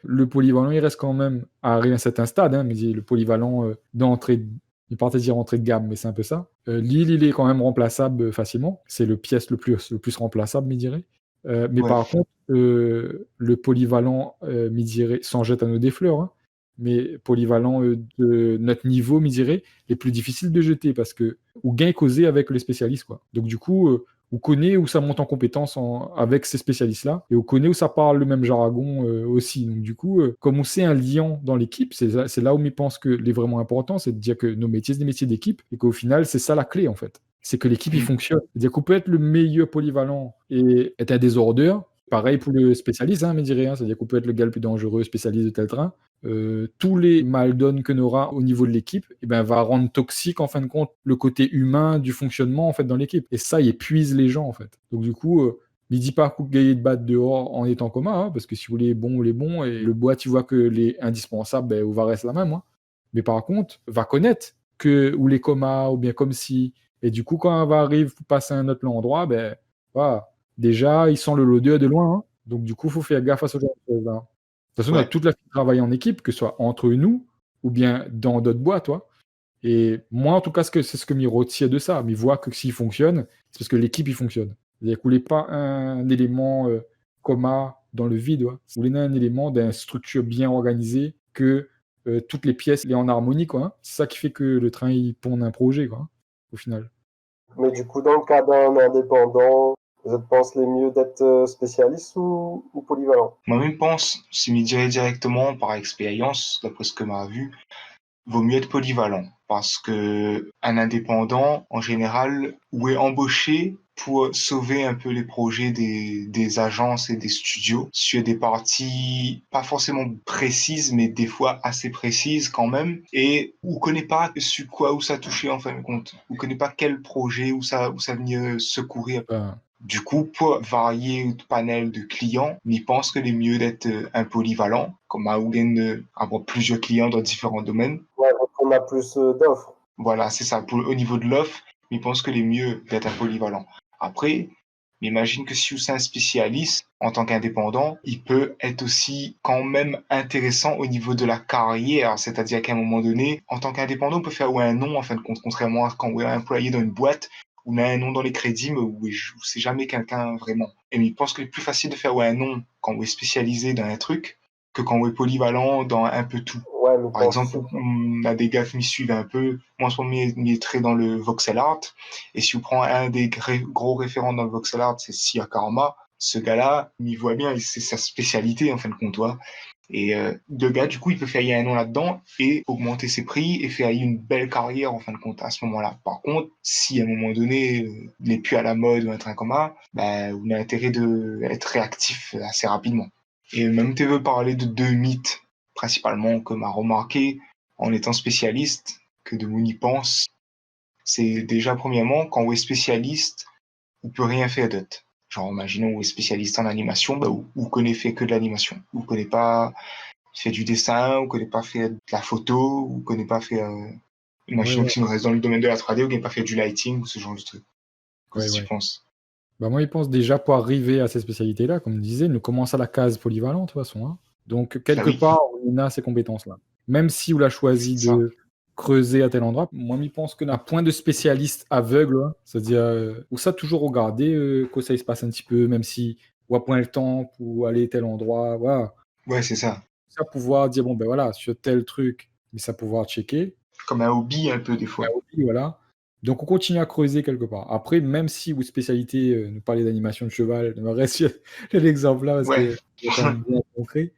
le polyvalent, il reste quand même à un certain stade, hein, mais le polyvalent, d'entrée il partait dire entrée de gamme, mais c'est un peu ça. Lille, il est quand même remplaçable, facilement. C'est le pièce le plus remplaçable, me dirais. Mais ouais, par contre, le polyvalent, me dirais, sans jeter à nous des fleurs, hein, mais polyvalent, de notre niveau, me dirais, est plus difficile de jeter parce que ou gain causé avec les spécialistes, quoi. Donc du coup, on connaît où ça monte en compétence avec ces spécialistes-là, et on connaît où ça parle le même jargon aussi. Donc du coup, comme on sait un lien dans l'équipe, c'est là où je pense que les vraiment important, c'est de dire que nos métiers, c'est des métiers d'équipe, et qu'au final, c'est ça la clé en fait. C'est que l'équipe, il fonctionne. C'est-à-dire qu'on peut être le meilleur polyvalent et être un désordeur. Pareil pour le spécialiste, me dirait. C'est-à-dire qu'on peut être le gars le plus dangereux, spécialiste de tel train. Tous les mal donnes que aura au niveau de l'équipe, va rendre toxique en fin de compte le côté humain du fonctionnement en fait dans l'équipe. Et ça, il épuise les gens en fait. Donc du coup, ne dis pas coup de battre dehors en étant commun, parce que si vous voulez bon, les bons et le bois, tu vois que les indispensables, on va rester la même. Mais par contre, va connaître que ou les comas ou bien comme si. Et du coup, quand on va arriver pour passer à un autre endroit, voilà. Déjà, ils sont le l'odeur de loin. Donc du coup, il faut faire gaffe à ce genre de choses-là. De toute façon, on a toute la travail en équipe, que ce soit entre nous ou bien dans d'autres boîtes, toi. Et moi, en tout cas, c'est ce que m'y retire de ça. Mais voit que s'il fonctionne, c'est parce que l'équipe, il fonctionne. C'est-à-dire que vous pas un élément commun dans le vide. Vous voulez un élément d'une structure bien organisée, que toutes les pièces sont en harmonie. C'est ça qui fait que le train, il pond un projet, au final. Mais du coup, dans le cas d'un indépendant, je pense les mieux d'être spécialiste ou polyvalent. Moi-même pense, si je dirais directement par expérience, d'après ce que m'a vu, vaut mieux être polyvalent parce que un indépendant, en général, ou est embauché pour sauver un peu les projets des agences et des studios sur des parties pas forcément précises, mais des fois assez précises quand même, et on connaît pas sur quoi où ça touchait en fin de compte, on connaît pas quel projet où ça venait secourir. Du coup, pour varier le panel de clients, je pense que c'est mieux d'être un polyvalent, comme à avoir plusieurs clients dans différents domaines. Ouais, donc on a plus d'offres. Voilà, c'est ça. Au niveau de l'offre, je pense que c'est mieux d'être un polyvalent. Après, j'imagine que si vous êtes un spécialiste en tant qu'indépendant, il peut être aussi quand même intéressant au niveau de la carrière. C'est-à-dire qu'à un moment donné, en tant qu'indépendant, on peut faire un nom, en fin de compte, contrairement à quand on est employé dans une boîte, on a un nom dans les crédits, mais où c'est jamais quelqu'un vraiment. Et je pense que c'est plus facile de faire un nom quand on est spécialisé dans un truc que quand on est polyvalent dans un peu tout. Ouais, Par exemple, on a des gars qui me suivent un peu. Moi, en ce moment, il est très dans le voxel art. Et si on prend un des gros référents dans le voxel art, c'est Sia Karma. Ce gars-là, il voit bien, c'est sa spécialité, en fin de compte. Et le gars, du coup, il peut faire un nom là-dedans et augmenter ses prix et faire une belle carrière, en fin de compte, à ce moment-là. Par contre, si à un moment donné, il n'est plus à la mode ou un train comme ça, on a intérêt d'être réactif assez rapidement. Et même tu veux parler de deux mythes, principalement, que m'a remarqué en étant spécialiste, que de mon y pense, c'est déjà, premièrement, quand on est spécialiste, on peut rien faire d'autre. Genre, imaginons, on est spécialiste en animation, on connaît fait que de l'animation. On connaît pas fait du dessin, on connaît pas fait de la photo, on connaît pas fait, imaginons que si on reste dans le domaine de la 3D, on connaît pas fait du lighting ou ce genre de truc. Qu'est-ce que tu penses? Moi, il pense déjà pour arriver à ces spécialités-là, comme je disais, nous commence à la case polyvalente, de toute façon. Donc, quelque part, on a ces compétences-là. Même si on a choisi de creuser à tel endroit, moi, je pense qu'on a point de spécialiste aveugle, c'est-à-dire, où ça toujours regarder que ça se passe un petit peu, même si on a point le temps pour aller à tel endroit, voilà. Ouais, c'est ça. Ça pouvoir dire, bon, ben voilà, sur tel truc, mais ça pouvoir checker. Comme un hobby, un peu, des fois. Un hobby, voilà. Donc, on continue à creuser quelque part. Après, même si votre spécialité, nous parlez d'animation de cheval, je me reste sur l'exemple là, parce que c'est quand même bien concret.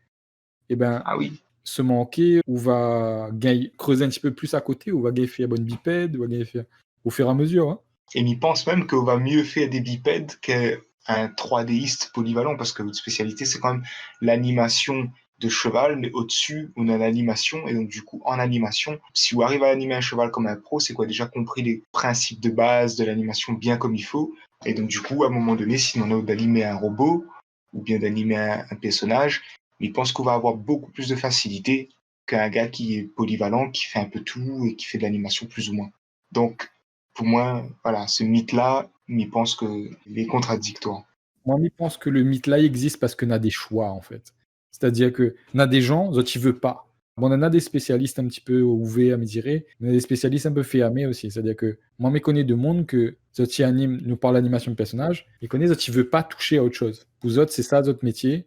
Se manquer, ou va creuser un petit peu plus à côté, ou va gagner faire bonne bipède, ou va gagner faire au fur et à mesure. Et je pense même qu'on va mieux faire des bipèdes qu'un 3Diste polyvalent, parce que votre spécialité, c'est quand même l'animation de cheval, mais au-dessus, on a l'animation, et donc du coup, en animation, si vous arrivez à animer un cheval comme un pro, c'est quoi déjà compris les principes de base de l'animation bien comme il faut, et donc du coup, à un moment donné, si on a d'animer un robot, ou bien d'animer un personnage, je pense qu'on va avoir beaucoup plus de facilité qu'un gars qui est polyvalent, qui fait un peu tout, et qui fait de l'animation plus ou moins. Donc, pour moi, voilà, ce mythe-là, je pense qu'il est contradictoire. Moi, je pense que le mythe-là existe parce qu'on a des choix, en fait. C'est-à-dire qu'on a des gens, d'autres, ils ne veulent pas. Bon, on a des spécialistes un petit peu ouverts, me dirais, mais on a des spécialistes un peu fermés aussi. C'est-à-dire que moi, je connais de monde que d'autres nous parlent d'animation de personnages, ils connaissent, d'autres, ils ne veulent pas toucher à autre chose. Pour autres, c'est ça, votre métier.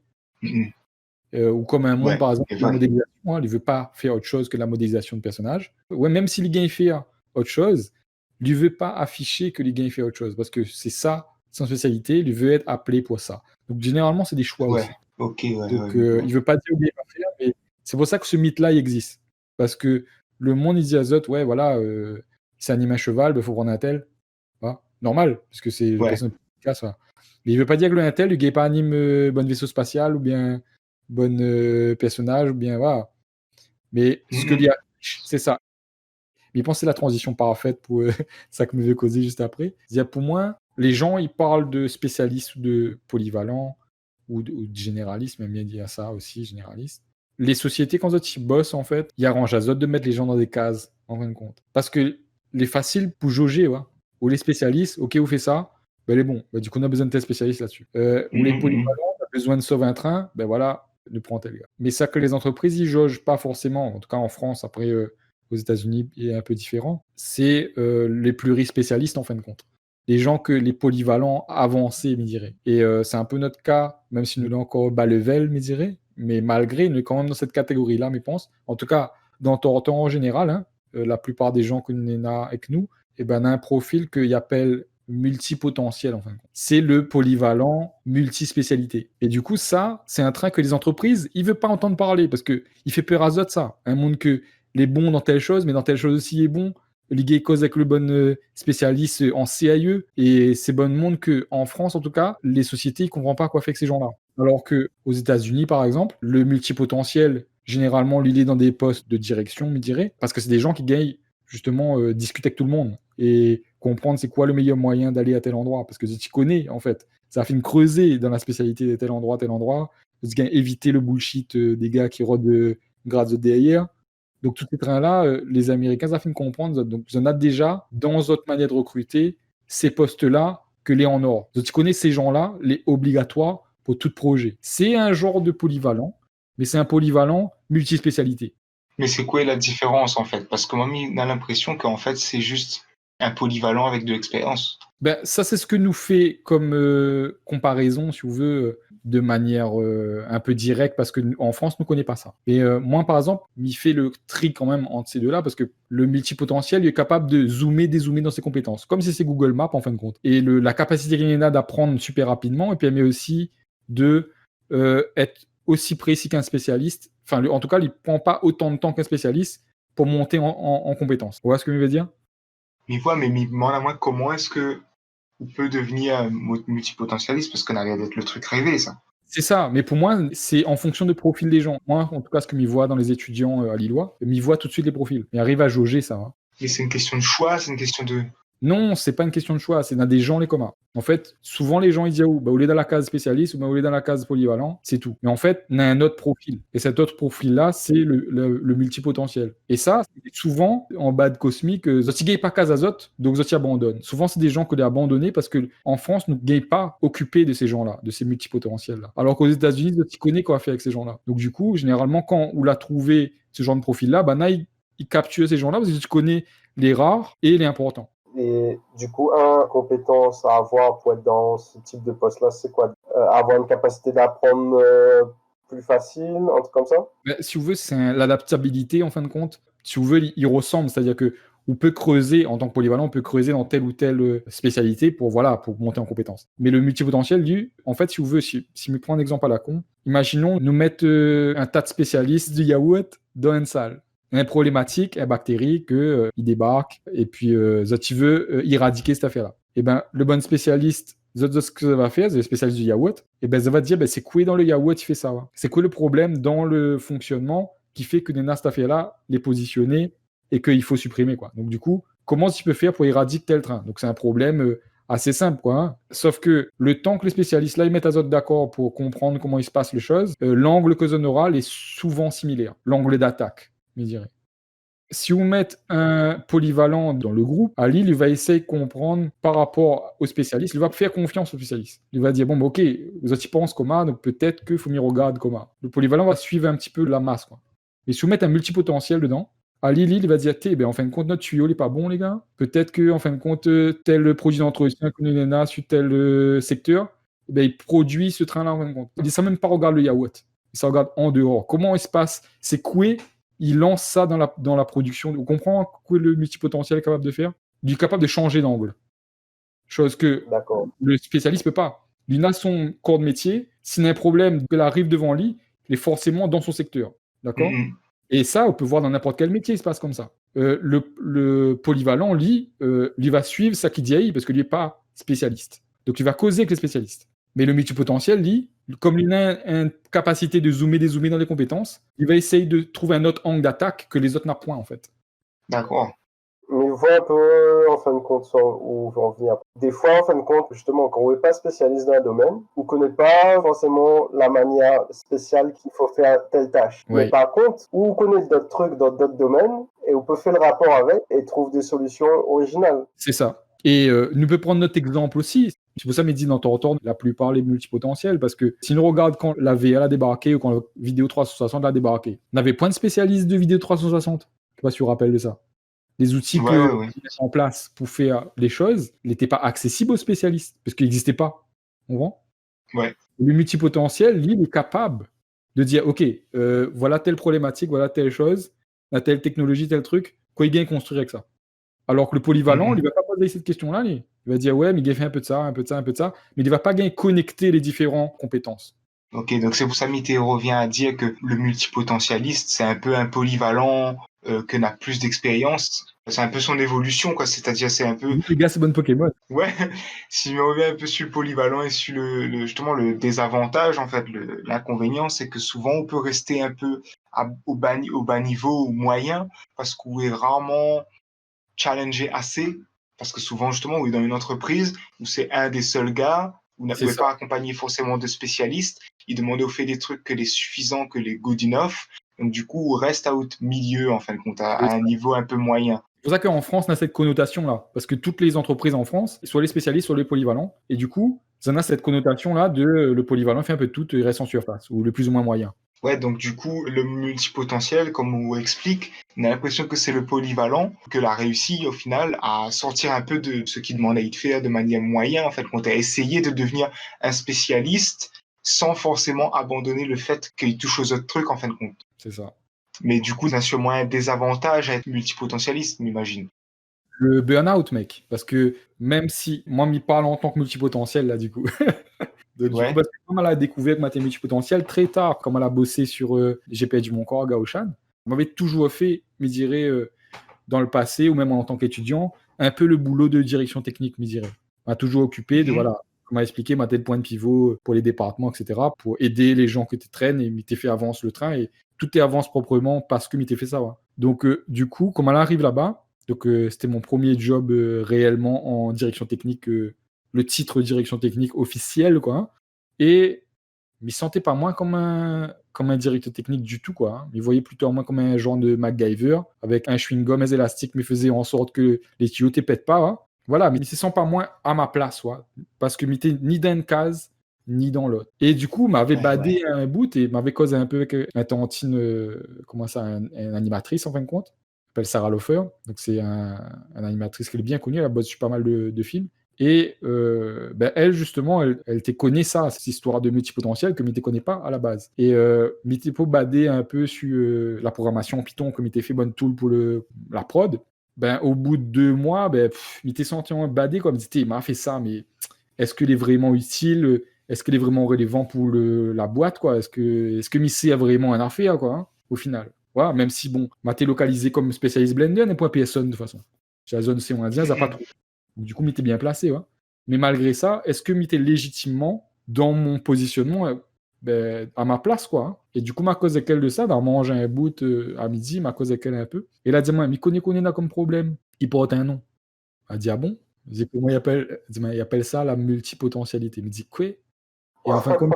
Ou comme un monde, par exemple, la modélisation, il ne veut pas faire autre chose que la modélisation de personnages. Ouais, même si les gars fait autre chose, il ne veut pas afficher que les gars fait autre chose, parce que c'est ça, son spécialité, il veut être appelé pour ça. Donc généralement, c'est des choix aussi. Ouais, ok, ouais. Donc ouais. il veut pas dire qu'il va faire, mais c'est pour ça que ce mythe-là il existe. Parce que le monde il dit à Zot, ouais, voilà, il s'anime un cheval, il faut prendre un tel. Voilà. Normal, parce que c'est le Ouais. personnage efficace. Voilà. Mais il veut pas dire que le Intel, le gars pas anime bon vaisseau spatial ou bien bon personnage ou bien voilà. Mais ce que Mhm. l'y a, c'est ça. Mais je pense que c'est la transition parfaite pour ça que me veut causer juste après. C'est-à-dire, pour moi, les gens, ils parlent de spécialistes ou de polyvalents ou de généralistes, même bien dire ça aussi, généralistes. Les sociétés, quand ils bossent, en fait, ils arrangent à eux de mettre les gens dans des cases, en fin de compte. Parce que les faciles pour jauger, ouais. Ou les spécialistes, ok, vous faites ça, ben les bons. Ben, du coup, on a besoin de tel spécialiste là-dessus. Ou les Mhm, mhm. polyvalents, on a besoin de sauver un train, ben voilà, nous prend tel gars. Mais ça que les entreprises, ils jaugent pas forcément, en tout cas en France, après aux États-Unis, il est un peu différent, c'est les plurispécialistes en fin de compte. Les gens que les polyvalents avancés, me dirais. Et c'est un peu notre cas, même si nous l'avons encore bas level, me dirais, mais malgré, nous sommes quand même dans cette catégorie-là, je pense. En tout cas, dans Toronto en général, hein, la plupart des gens que nous avons avec nous, eh ben, on a un profil qu'ils appellent multipotentiel en fin de compte. C'est le polyvalent multispécialité. Et du coup, ça, c'est un train que les entreprises, ils ne veulent pas entendre parler parce qu'il fait peur à Zot, ça. Un monde que les bons dans telle chose, mais dans telle chose aussi, il est bon. Les gars causent avec le bon spécialiste en CIE. Et c'est bon monde qu'en France, en tout cas, les sociétés ne comprennent pas quoi faire avec ces gens-là. Alors qu'aux États-Unis, par exemple, le multipotentiel, généralement, lui, il est dans des postes de direction, me dirais, parce que c'est des gens qui gagnent, justement, discuter avec tout le monde et comprendre c'est quoi le meilleur moyen d'aller à tel endroit. Parce que si tu connais, en fait, ça fait une creuser dans la spécialité de tel endroit, éviter le bullshit des gars qui rodent grâce de derrière. Donc, tous ces trains-là, les Américains, ça fait me comprendre. Donc, vous en avez déjà dans votre manière de recruter ces postes-là que les en or. Donc, tu connais ces gens-là, les obligatoires pour tout projet. C'est un genre de polyvalent, mais c'est un polyvalent multispécialité. Mais c'est quoi la différence en fait? Parce que moi, on a l'impression qu'en fait, c'est juste un polyvalent avec de l'expérience. Ben, ça, c'est ce que nous fait comme comparaison, si vous veux, de manière un peu directe, parce qu'en France, nous ne connaissons pas ça. Et moi, par exemple, il fait le tri quand même entre ces deux-là, parce que le multipotentiel il est capable de zoomer, dézoomer dans ses compétences, comme si c'est Google Maps en fin de compte. Et la capacité qu'il a d'apprendre super rapidement, et puis elle met aussi de être aussi précis qu'un spécialiste. Enfin, en tout cas, il ne prend pas autant de temps qu'un spécialiste pour monter en compétences. Vous voyez ce que je veux dire? Mais voilà, mais moi, comment est-ce que on peut devenir un multipotentialiste? Parce qu'on a l'air d'être le truc rêvé, ça. C'est ça, mais pour moi, c'est en fonction du profil des gens. Moi, en tout cas, ce que m'y voit dans les étudiants à Lillois, m'y voit tout de suite les profils. Il arrive à jauger ça. Hein. Mais c'est une question de choix, c'est une question de. Non, c'est pas une question de choix, c'est dans des gens les communs. En fait, souvent les gens ils disent ah, bah, au lieu dans la case spécialiste ou bah, au lieu dans la case polyvalent, c'est tout. Mais en fait, on a un autre profil. Et cet autre profil-là, c'est le multipotentiel. Et ça, c'est souvent en bas de cosmique, Zoti gagne pas case azote, donc Zoti abandonne. Souvent, c'est des gens que les abandonnés parce que en France, nous ne gagnons pas occupés de ces gens-là, de ces multipotentiels-là. Alors qu'aux États-Unis, Zoti connaît quoi faire avec ces gens-là. Donc du coup, généralement, quand on l'a trouvé ce genre de profil-là, bah, il capture ces gens-là parce que tu connais les rares et les importants. Et du coup, compétence à avoir pour être dans ce type de poste-là, c'est quoi? Avoir une capacité d'apprendre plus facile, un truc comme ça? Mais, si vous voulez, c'est l'adaptabilité en fin de compte. Si vous voulez, il ressemble, c'est-à-dire que on peut creuser en tant que polyvalent, on peut creuser dans telle ou telle spécialité pour monter en compétence. Mais le multipotentiel, lui, en fait, si vous voulez, si je prends un exemple à la con, imaginons nous mettre un tas de spécialistes du yaourt dans une salle. Une problématique, une bactérie il débarque et puis tu veux éradiquer cette affaire-là. Et ben le bon spécialiste, ce que ça va faire, c'est le spécialiste du yaourt, et ben ça va dire c'est quoi dans le yaourt qui fait ça. Hein. C'est quoi le problème dans le fonctionnement qui fait que cette affaire-là les positionner et qu'il faut supprimer quoi. Donc du coup, comment tu peux faire pour éradiquer tel train? Donc c'est un problème assez simple quoi. Hein. Sauf que le temps que les spécialistes là ils mettent à autres d'accord pour comprendre comment il se passe les choses, l'angle que zone aura est souvent similaire, l'angle d'attaque. Je dirais. Si vous mettez un polyvalent dans le groupe, à Lille, il va essayer de comprendre par rapport au spécialiste. Il va faire confiance au spécialiste. Il va dire, bon, bah, ok, vous y pensez comment, donc peut-être qu'il faut m'y regarder comment. Le polyvalent va suivre un petit peu la masse. Quoi. Et si vous mettez un multipotentiel dedans, à Lille, il va dire, ben, en fin de compte, notre tuyau n'est pas bon, les gars. Peut-être qu'en fin de compte, tel produit d'entretien que nous avons sur tel secteur, ben, il produit ce train-là en fin de compte. Il ne sait même pas regarder le yaourt. Il se regarde en dehors. Comment il se passe? C'est quoi? Il lance ça dans la production. On comprend quoi le multipotentiel est capable de faire? Il est capable de changer d'angle. Chose que D'accord. le spécialiste peut pas. Il a son corps de métier. S'il y a un problème qui arrive devant lui, il est forcément dans son secteur. D'accord? Mhm. Et ça, on peut voir dans n'importe quel métier, il se passe comme ça. Le polyvalent, lui va suivre ça qui dit parce que lui n'est pas spécialiste. Donc, il va causer avec les spécialistes. Mais le multipotentiel, lui, comme il a une capacité de dézoomer dans les compétences, il va essayer de trouver un autre angle d'attaque que les autres n'ont point, en fait. D'accord. Mais je vois un peu, en fin de compte, où je veux en venir. Des fois, en fin de compte, justement, quand on n'est pas spécialiste dans un domaine, on ne connaît pas forcément la manière spéciale qu'il faut faire telle tâche. Ouais. Mais par contre, on connaît d'autres trucs dans d'autres domaines, et on peut faire le rapport avec et trouve des solutions originales. C'est ça. Et nous peut prendre notre exemple aussi. C'est pour ça, Mehdi, dans ton retour, la plupart les multipotentiels, parce que si nous regarde quand la VL a débarqué ou quand la vidéo 360 a débarqué, on n'avait point de spécialiste de vidéo 360. Je sais pas si tu te rappelles de ça. Les outils Ouais, que ouais, ouais. mettent en place pour faire les choses n'étaient pas accessibles aux spécialistes, parce qu'ils n'existaient pas. On comprend? Ouais. Le multipotentiel, lui, il est capable de dire, OK, voilà telle problématique, voilà telle chose, la telle technologie, tel truc, quoi il vient construire avec ça. Alors que le polyvalent, Mhm. il ne va pas poser cette question-là, lui. Il va dire, ouais, mais il a fait un peu de ça, un peu de ça, un peu de ça, mais il ne va pas gagner connecter les différentes compétences. Ok, donc c'est pour ça que Mité revient à dire que le multipotentialiste, c'est un peu un polyvalent que n'a plus d'expérience. C'est un peu son évolution, quoi. C'est-à-dire, c'est un peu, Les gars, c'est bonne Pokémon. ouais, si on revient un peu sur le polyvalent et sur justement le désavantage, en fait, l'inconvénient, c'est que souvent on peut rester un peu au bas niveau ou moyen parce qu'on est rarement challengé assez. Parce que souvent, justement, on est dans une entreprise où c'est un des seuls gars, où ne C'est pouvait ça. pas accompagner forcément de spécialistes. Il demandait au fait des trucs que les suffisants, que les good enough. Donc, du coup, on reste à haut milieu, en fin de compte, à un niveau un peu moyen. C'est pour ça qu'en France, on a cette connotation-là. Parce que toutes les entreprises en France, soit les spécialistes, soit les polyvalents. Et du coup, ça a cette connotation-là de le polyvalent fait un peu de tout, il reste en surface, ou le plus ou moins moyen. Ouais, donc du coup, le multipotentiel, comme on explique, on a l'impression que c'est le polyvalent, que l'a réussi au final à sortir un peu de ce qu'il demandait de faire de manière moyenne, en fait, quand à essayer de devenir un spécialiste sans forcément abandonner le fait qu'il touche aux autres trucs, en fin de compte. C'est ça. Mais du coup, ça a sûrement un désavantage à être multipotentialiste, m'imagine. Le burn-out, mec. Parce que même si, moi, m'y parle en tant que multipotentiel, là, du coup. Donc, du coup, Ouais. parce que comme elle a découvert que ma multipotentiel très tard, comme elle a bossé sur J'ai perdu mon corps, Gaoshan, on m'avait toujours fait, me dirais, dans le passé, ou même en tant qu'étudiant, un peu le boulot de direction technique, me dirais. On m'a toujours occupé de, Mhm. voilà, comme m'a expliqué, ma tête point de pivot pour les départements, etc., pour aider les gens que tu traînes et m'y fait avance le train, et tout est avance proprement parce que m'y fait ça. Ouais. Donc, du coup, comme elle arrive là-bas, donc c'était mon premier job réellement en direction technique, le titre direction technique officiel, quoi. Hein. Et il ne sentait pas moins comme un directeur technique du tout, quoi. Hein. Il voyait plutôt moins comme un genre de MacGyver, avec un chewing-gum et élastique, mais faisait en sorte que les tuyaux ne pètent pas. Hein. Voilà, mais il ne se sent pas moins à ma place, quoi. Parce que m'était ni dans une case, ni dans l'autre. Et du coup, m'avait badé un bout et m'avait causé un peu avec un Tantine, comment ça, une animatrice, en fin de compte. Elle s'appelle Sarah Lofer. Donc, c'est une animatrice qui est bien connue. Elle a bossé sur pas mal de films. Et elle, justement, elle te connaît ça, cette histoire de multipotentiel que tu ne connais pas à la base. Et tu peux bader un peu sur la programmation en Python, comme il fait bonne tool pour la prod. Ben, au bout de 2 mois, il t'est senti badé, comme il m'a fait ça, mais est-ce qu'il est vraiment utile? Est-ce qu'il est vraiment relevant pour la boîte, quoi? Est-ce que Missy a vraiment un affaire, quoi, hein, au final? Voilà, même si, bon, m'a été localisé comme spécialiste Blender, n'est pas PSON de toute façon. J'ai la zone C1 indien, ça n'a pas trop. Du coup, m'était bien placé. Ouais. Mais malgré ça, est-ce que m'était légitimement dans mon positionnement à ma place, quoi. Hein. Et du coup, ma cause est de ça, d'en manger un bout à midi, ma cause est un peu. Et là, dis-moi, mais connaît comme problème. Il porte un nom. Elle dit, ah bon? Je dis, comment il appelle ça la multipotentialité. Il me dit, quoi? Et enfin, comme,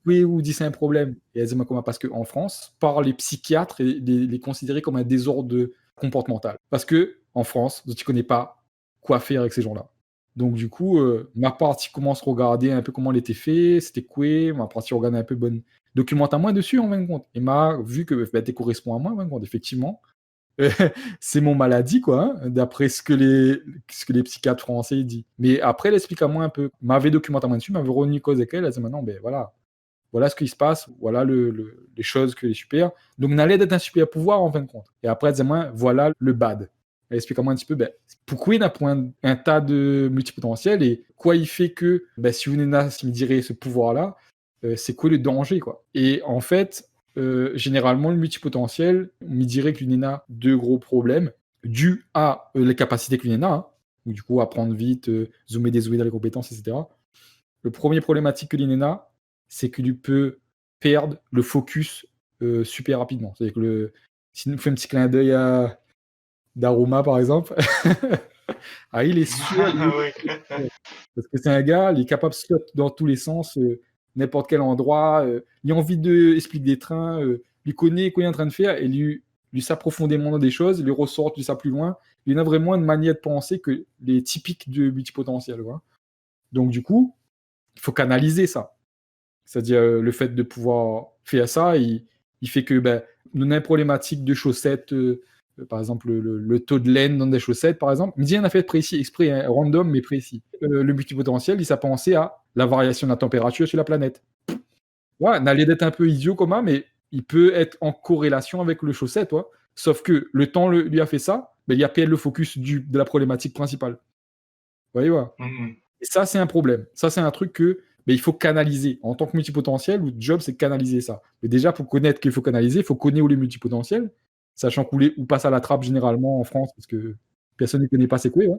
oui, ou dit, c'est un problème. Et elle dit, comment? Parce qu'en France, par les psychiatres, les considérer comme un désordre comportemental. Parce que en France, tu ne connais pas quoi faire avec ces gens-là. Donc du coup, ma partie commence à regarder un peu comment elle était fait, c'était quoi, ma partie regarder un peu bonne documente à moi dessus en fin de compte. Et m'a vu que tu correspond à moi en fin de compte, effectivement. C'est mon maladie, quoi, hein, d'après ce que les psychiatres français disent. Mais après, elle explique à moi un peu. M'avait documenté à moi dessus, m'avait revenu cause avec elle, elle dit maintenant, voilà ce qui se passe, voilà les choses que les super. Donc, on allait d'être un super pouvoir en fin de compte. Et après, elle disait moi, voilà le bad. Explique-moi un petit peu pourquoi il a un tas de multipotentiels et quoi il fait que si une ENA, s'il me dirait ce pouvoir-là, c'est quoi le danger, quoi. Et en fait, généralement, le multipotentiel, on me dirait qu'une ENA a deux gros problèmes dus à les capacités qu'une ENA a, donc, du coup, apprendre vite, zoomer, dézoomer dans les compétences, etc. Le premier problématique que l'INENA, c'est qu'il peut perdre le focus super rapidement. C'est-à-dire que si nous fait un petit clin d'œil à Daruma, par exemple, il est sûr, parce que c'est un gars, il est capable de sauter dans tous les sens, n'importe quel endroit, il a envie d'expliquer des trains, il connaît quoi il est en train de faire, et lui sait profondément dans des choses, il lui ressort, lui sait plus loin. Il a vraiment une manière de penser que les typiques de multipotentiel. Voilà. Donc du coup, il faut canaliser ça. C'est-à-dire le fait de pouvoir faire ça, il fait que nous avons une problématique de chaussettes, par exemple le taux de laine dans des chaussettes, par exemple. Mais il y a un effet précis, exprès, hein, random mais précis. Le multipotentiel, il s'est pensé à la variation de la température sur la planète. Ouais, on allait d'être un peu idiot comme ça, mais il peut être en corrélation avec le chaussette, ouais. Sauf que le temps lui a fait ça, il a perdu le focus de la problématique principale. Vous voyez, ouais. Et ça, c'est un problème. Ça, c'est un truc que il faut canaliser. En tant que multipotentiel, le job, c'est de canaliser ça. Mais déjà, pour connaître qu'il faut canaliser, il faut connaître où les multipotentiels, sachant où passe à la trappe généralement en France, parce que personne ne connaît pas c'est quoi. Ouais.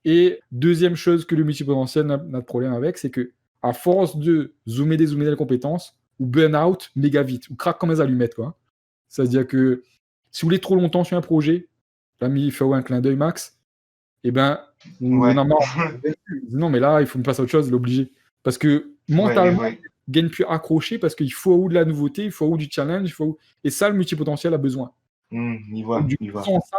Et deuxième chose que le multipotentiel n'a de problème avec, c'est que à force de zoomer, dézoomer les compétences, ou burn out méga vite, ou craque comme les allumettes, quoi. C'est-à-dire que si vous voulez trop longtemps sur un projet, l'ami fait un clin d'œil max, on a marre. Non, mais là, il faut me passer à autre chose, il est obligé. Parce que mentalement, il ne gagne plus accroché parce qu'il faut de la nouveauté, il faut du challenge, et ça, le multipotentiel a besoin. Sans ça,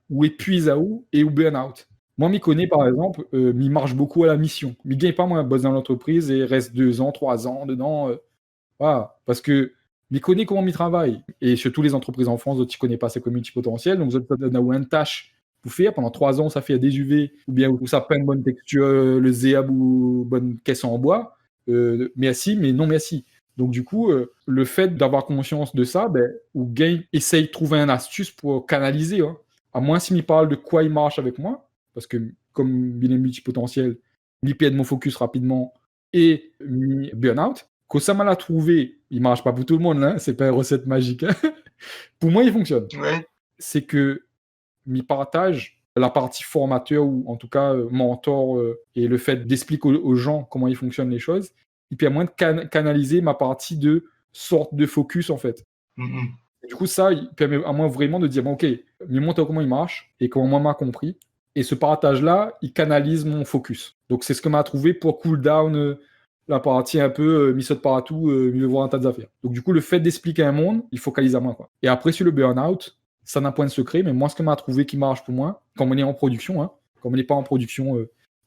ou épuise à où et ou burn out. Moi, m'y connais, par exemple, m'y marche beaucoup à la mission. M'y gagne pas, moi, bosse dans l'entreprise et reste 2 ans, 3 ans dedans. Voilà. Parce que m'y connais comment m'y travaille. Et surtout les entreprises en France, tu connais pas ces community potentiels. Donc, vous avez une tâche pour faire. Pendant 3 ans, ça fait des UV, ou bien où ça peint une bonne texture, le zéab ou bonne caisse en bois. Merci, mais non merci. Donc, du coup, le fait d'avoir conscience de ça, ou gain essaye de trouver une astuce pour canaliser. Hein. À moins s'il me parle de quoi il marche avec moi, parce que comme il est multipotentiel, il perd mon focus rapidement et mi burn-out. Kosama l'a trouvé, il marche pas pour tout le monde, hein, c'est pas une recette magique. Hein. Pour moi, il fonctionne. Ouais. C'est que mi partage la partie formateur ou en tout cas mentor et le fait d'expliquer aux gens comment ils fonctionnent les choses, il permet de canaliser ma partie de sorte de focus en fait. Et du coup, ça, il permet à moi vraiment de dire, ok, me montre comment il marche et comment moi m'a compris. Et ce partage-là, il canalise mon focus. Donc, c'est ce que m'a trouvé pour cool down la partie un peu mi saute partout, mieux voir un tas d'affaires. Donc, du coup, le fait d'expliquer un monde, il focalise à moi. Quoi. Et après, sur le burn-out, ça n'a un point de secret, mais moi, ce que m'a trouvé qui marche pour moi, quand on est en production, hein, quand on n'est pas en production,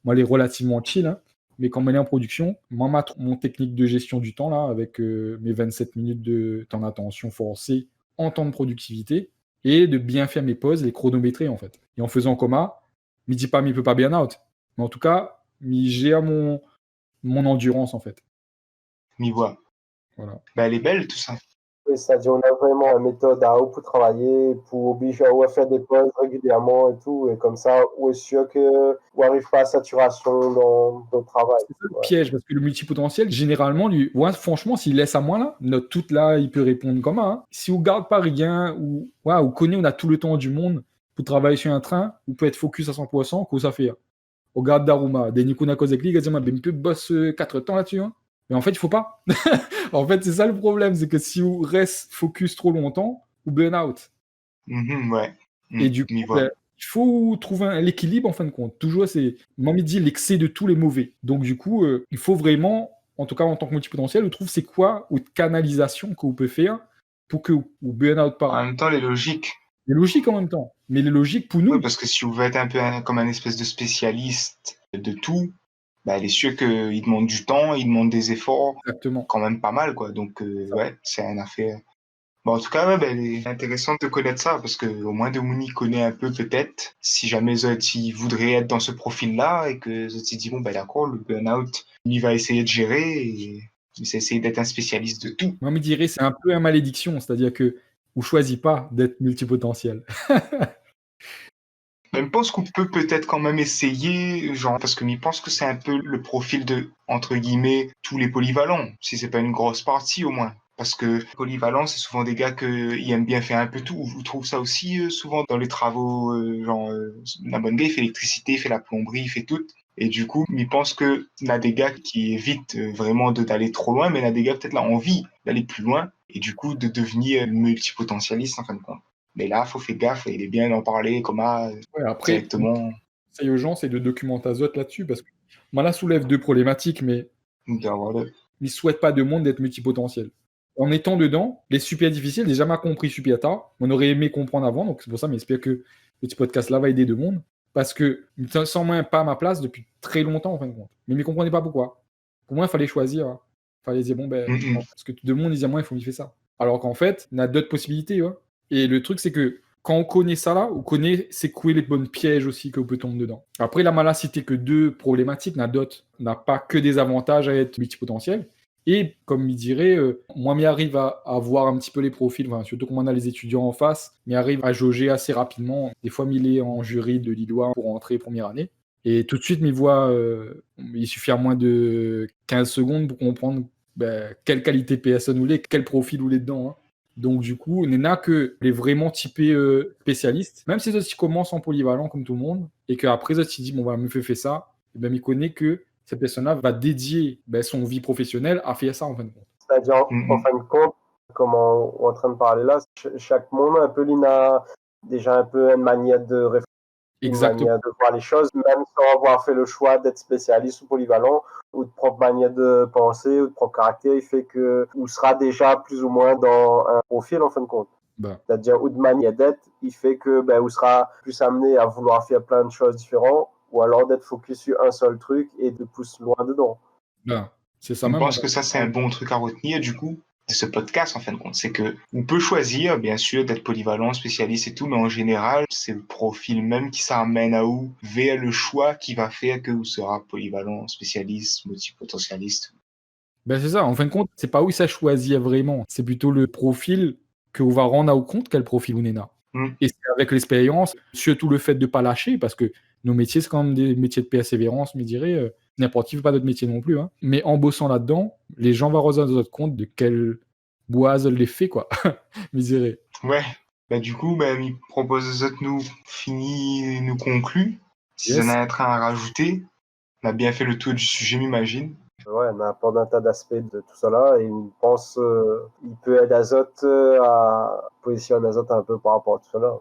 moi, elle est relativement chill, hein, mais quand on est en production, moi, mon technique de gestion du temps, là, avec mes 27 minutes de temps d'attention forcé, en temps de productivité et de bien faire mes pauses, les chronométrer en fait. Et en faisant coma, me dit pas il peut pas bien out. Mais en tout cas, il gère mon endurance en fait. M'y voit. Voilà. Elle est belle tout ça. Oui, c'est-à-dire on a vraiment une méthode à pour travailler, pour obliger à faire des pauses régulièrement et tout, et comme ça, on est sûr qu'on n'arrive pas à saturation dans le travail. C'est ça le piège, parce que le multipotentiel, généralement, lui, franchement, s'il laisse à moi là, notre toute là, il peut répondre comme ça. Hein. Si on garde pas rien, ou connaît, on a tout le temps du monde pour travailler sur un train, on peut être focus à 100%, quoi ça fait. On garde Daruma, des Nikuna Kozekli, il dit, mais peut bosse 4 temps là-dessus. Hein. Mais en fait, il faut pas. En fait, c'est ça le problème, c'est que si on reste focus trop longtemps, ou burn out. Et du coup, il faut trouver l'équilibre en fin de compte. Toujours, c'est, Mamie dit, l'excès de tous les mauvais. Donc, du coup, il faut vraiment, en tout cas en tant que multipotentiel, on trouve c'est quoi ou de canalisation que vous pouvez faire pour que vous burn out pas. En même temps, les logiques. Les logiques en même temps. Mais les logiques pour nous. Oui, parce que si vous voulez être un peu comme un espèce de spécialiste de tout, il est sûr qu'il demande du temps, il demande des efforts. Exactement. Quand même pas mal, quoi. Donc, c'est un affaire. Bon, en tout cas, elle est intéressante de connaître ça, parce que au moins Demouni connaît un peu peut-être, si jamais Zoti voudrait être dans ce profil-là, et que Zoti dit, d'accord, le burn-out, il va essayer de gérer, et il va essayer d'être un spécialiste de tout. Moi, je dirais, c'est un peu une malédiction, c'est-à-dire que vous ne choisissez pas d'être multipotentiel. Je pense qu'on peut peut-être quand même essayer, genre, parce que je pense que c'est un peu le profil de, entre guillemets, tous les polyvalents, si c'est pas une grosse partie au moins. Parce que polyvalent, c'est souvent des gars qui aiment bien faire un peu tout. Je trouve ça aussi souvent dans les travaux, la bonne gars, il fait l'électricité, il fait la plomberie, il fait tout. Et du coup, je pense que y a des gars qui évitent vraiment d'aller trop loin, mais il y a des gars peut-être là envie d'aller plus loin et du coup de devenir multipotentialiste en fin de compte. Mais là, faut faire gaffe, il est bien d'en parler comme Ouais, après, directement. conseil aux gens, c'est de documenter Azote là-dessus, parce que moi, là, soulève deux problématiques, mais D'avoir le- ils ne souhaitent pas de monde d'être multipotentiel. En étant dedans, les super difficiles, j'ai jamais compris super tard. On aurait aimé comprendre avant, donc c'est pour ça, mais j'espère que le petit podcast-là va aider de monde. Parce que, sans moi, pas à ma place depuis très longtemps, en fin de compte. Mais je ne comprenais pas pourquoi. Pour moi, il fallait choisir. Il fallait dire, bon, ben, Mm, mm. parce que tout le monde disait, moi, il faut qu'il fait ça. Alors qu'en fait, on a d'autres possibilités. Ouais. Et le truc, c'est que quand on connaît ça là, on connaît c'est quoi les bonnes pièges aussi qu'on peut tomber dedans. Après, la mala, c'était que deux problématiques, n'a d'autres, n'a pas que des avantages à être multipotentiel. Et comme il dirait, moi, m'y arrive à voir un petit peu les profils, enfin, surtout quand on a les étudiants en face, m'y arrive à jauger assez rapidement. Des fois, m'il est en jury de Lillois pour entrer première année. Et tout de suite, m'y voit, il suffit à moins de 15 secondes pour comprendre quelle qualité PSA nous l'est, quel profil nous l'est dedans. Hein. Donc, du coup, on n'a que les vraiment typés spécialistes, même si les autres ils commencent en polyvalent comme tout le monde, et qu'après, les autres ils disent, bon, voilà, me fait ça, et bien, il connaît que cette personne-là va dédier son vie professionnelle à faire ça en fin de compte. C'est-à-dire, Mm, en mm. fin de compte, comme on est en train de parler là, chaque monde un peu, il a déjà un peu une manière de réfléchir, une Exactement. manière de voir les choses, même sans avoir fait le choix d'être spécialiste ou polyvalent, ou de propre manière de penser, ou de propre caractère, il fait que on sera déjà plus ou moins dans un profil en fin de compte. Ben, C'est-à-dire, ou de manière d'être, il fait que on sera plus amené à vouloir faire plein de choses différentes, ou alors d'être focus sur un seul truc et de pousser loin dedans. c'est ça Je même. pense que ça, c'est un bon truc à retenir, du coup, de ce podcast, en fin de compte. C'est que on peut choisir, bien sûr, d'être polyvalent, spécialiste et tout, mais en général, c'est le profil même qui s'amène à où, vers le choix qui va faire que vous serez polyvalent, spécialiste, multipotentialiste. C'est ça. En fin de compte, c'est pas où ça choisit vraiment. C'est plutôt le profil que vous va rendre à compte quel profil vous a. Mm. Et c'est avec l'expérience, surtout le fait de ne pas lâcher, parce que nos métiers, c'est quand même des métiers de persévérance, mais je dirais, n'importe qui ne fait pas d'autres métiers non plus. Hein. Mais en bossant là-dedans, les gens vont se rendre compte de quelle boise les fait, quoi. Mais je dirais. Ouais. Du coup, il propose de nous finir, nous conclut. Si vous en Yes. avez un train à rajouter, on a bien fait le tour du sujet, m'imagine. Ouais, on apporte un tas d'aspects de tout ça là et il pense il peut aider Azote à positionner Azote un peu par rapport à tout ça là.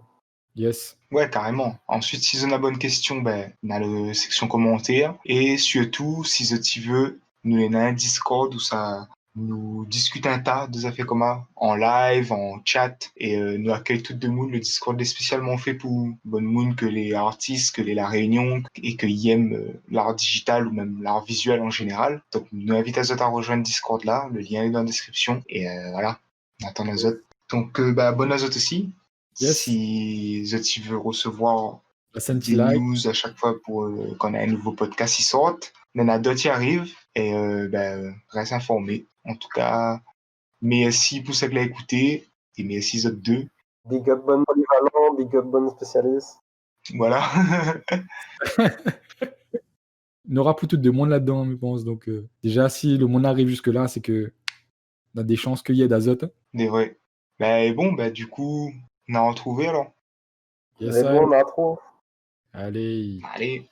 Yes. Ouais, carrément. Ensuite, si vous avez une bonne question, on a la section commentaires. Et surtout, si vous veux, nous avons un Discord où ça nous discute un tas de affaires comme ça, en live, en chat, et nous accueille tout le monde. Le Discord est spécialement fait pour bonne monde que les artistes, que les la réunion, et qu'ils aiment l'art digital ou même l'art visuel en général. Donc, nous invite à rejoindre Discord là. Le lien est dans la description. Et voilà, on attend Azot. Donc, bonne Azot aussi. Yes. Si tu veux recevoir Un petit des like. news à chaque fois pour quand un nouveau podcast qui sort, il y en a d'autres qui arrivent et reste informé. En tout cas, merci pour ce que vous avez écouté et merci aux autres deux. Big up bon polyvalent, big up bon spécialiste. Voilà. On aura plutôt de monde là-dedans, je pense. Donc, déjà, si le monde arrive jusque-là, c'est que on a des chances qu'il y ait d'azote. Des vrais. Du coup, on a retrouvé alors. Yes, Les bons, on a trop. allez. Allez.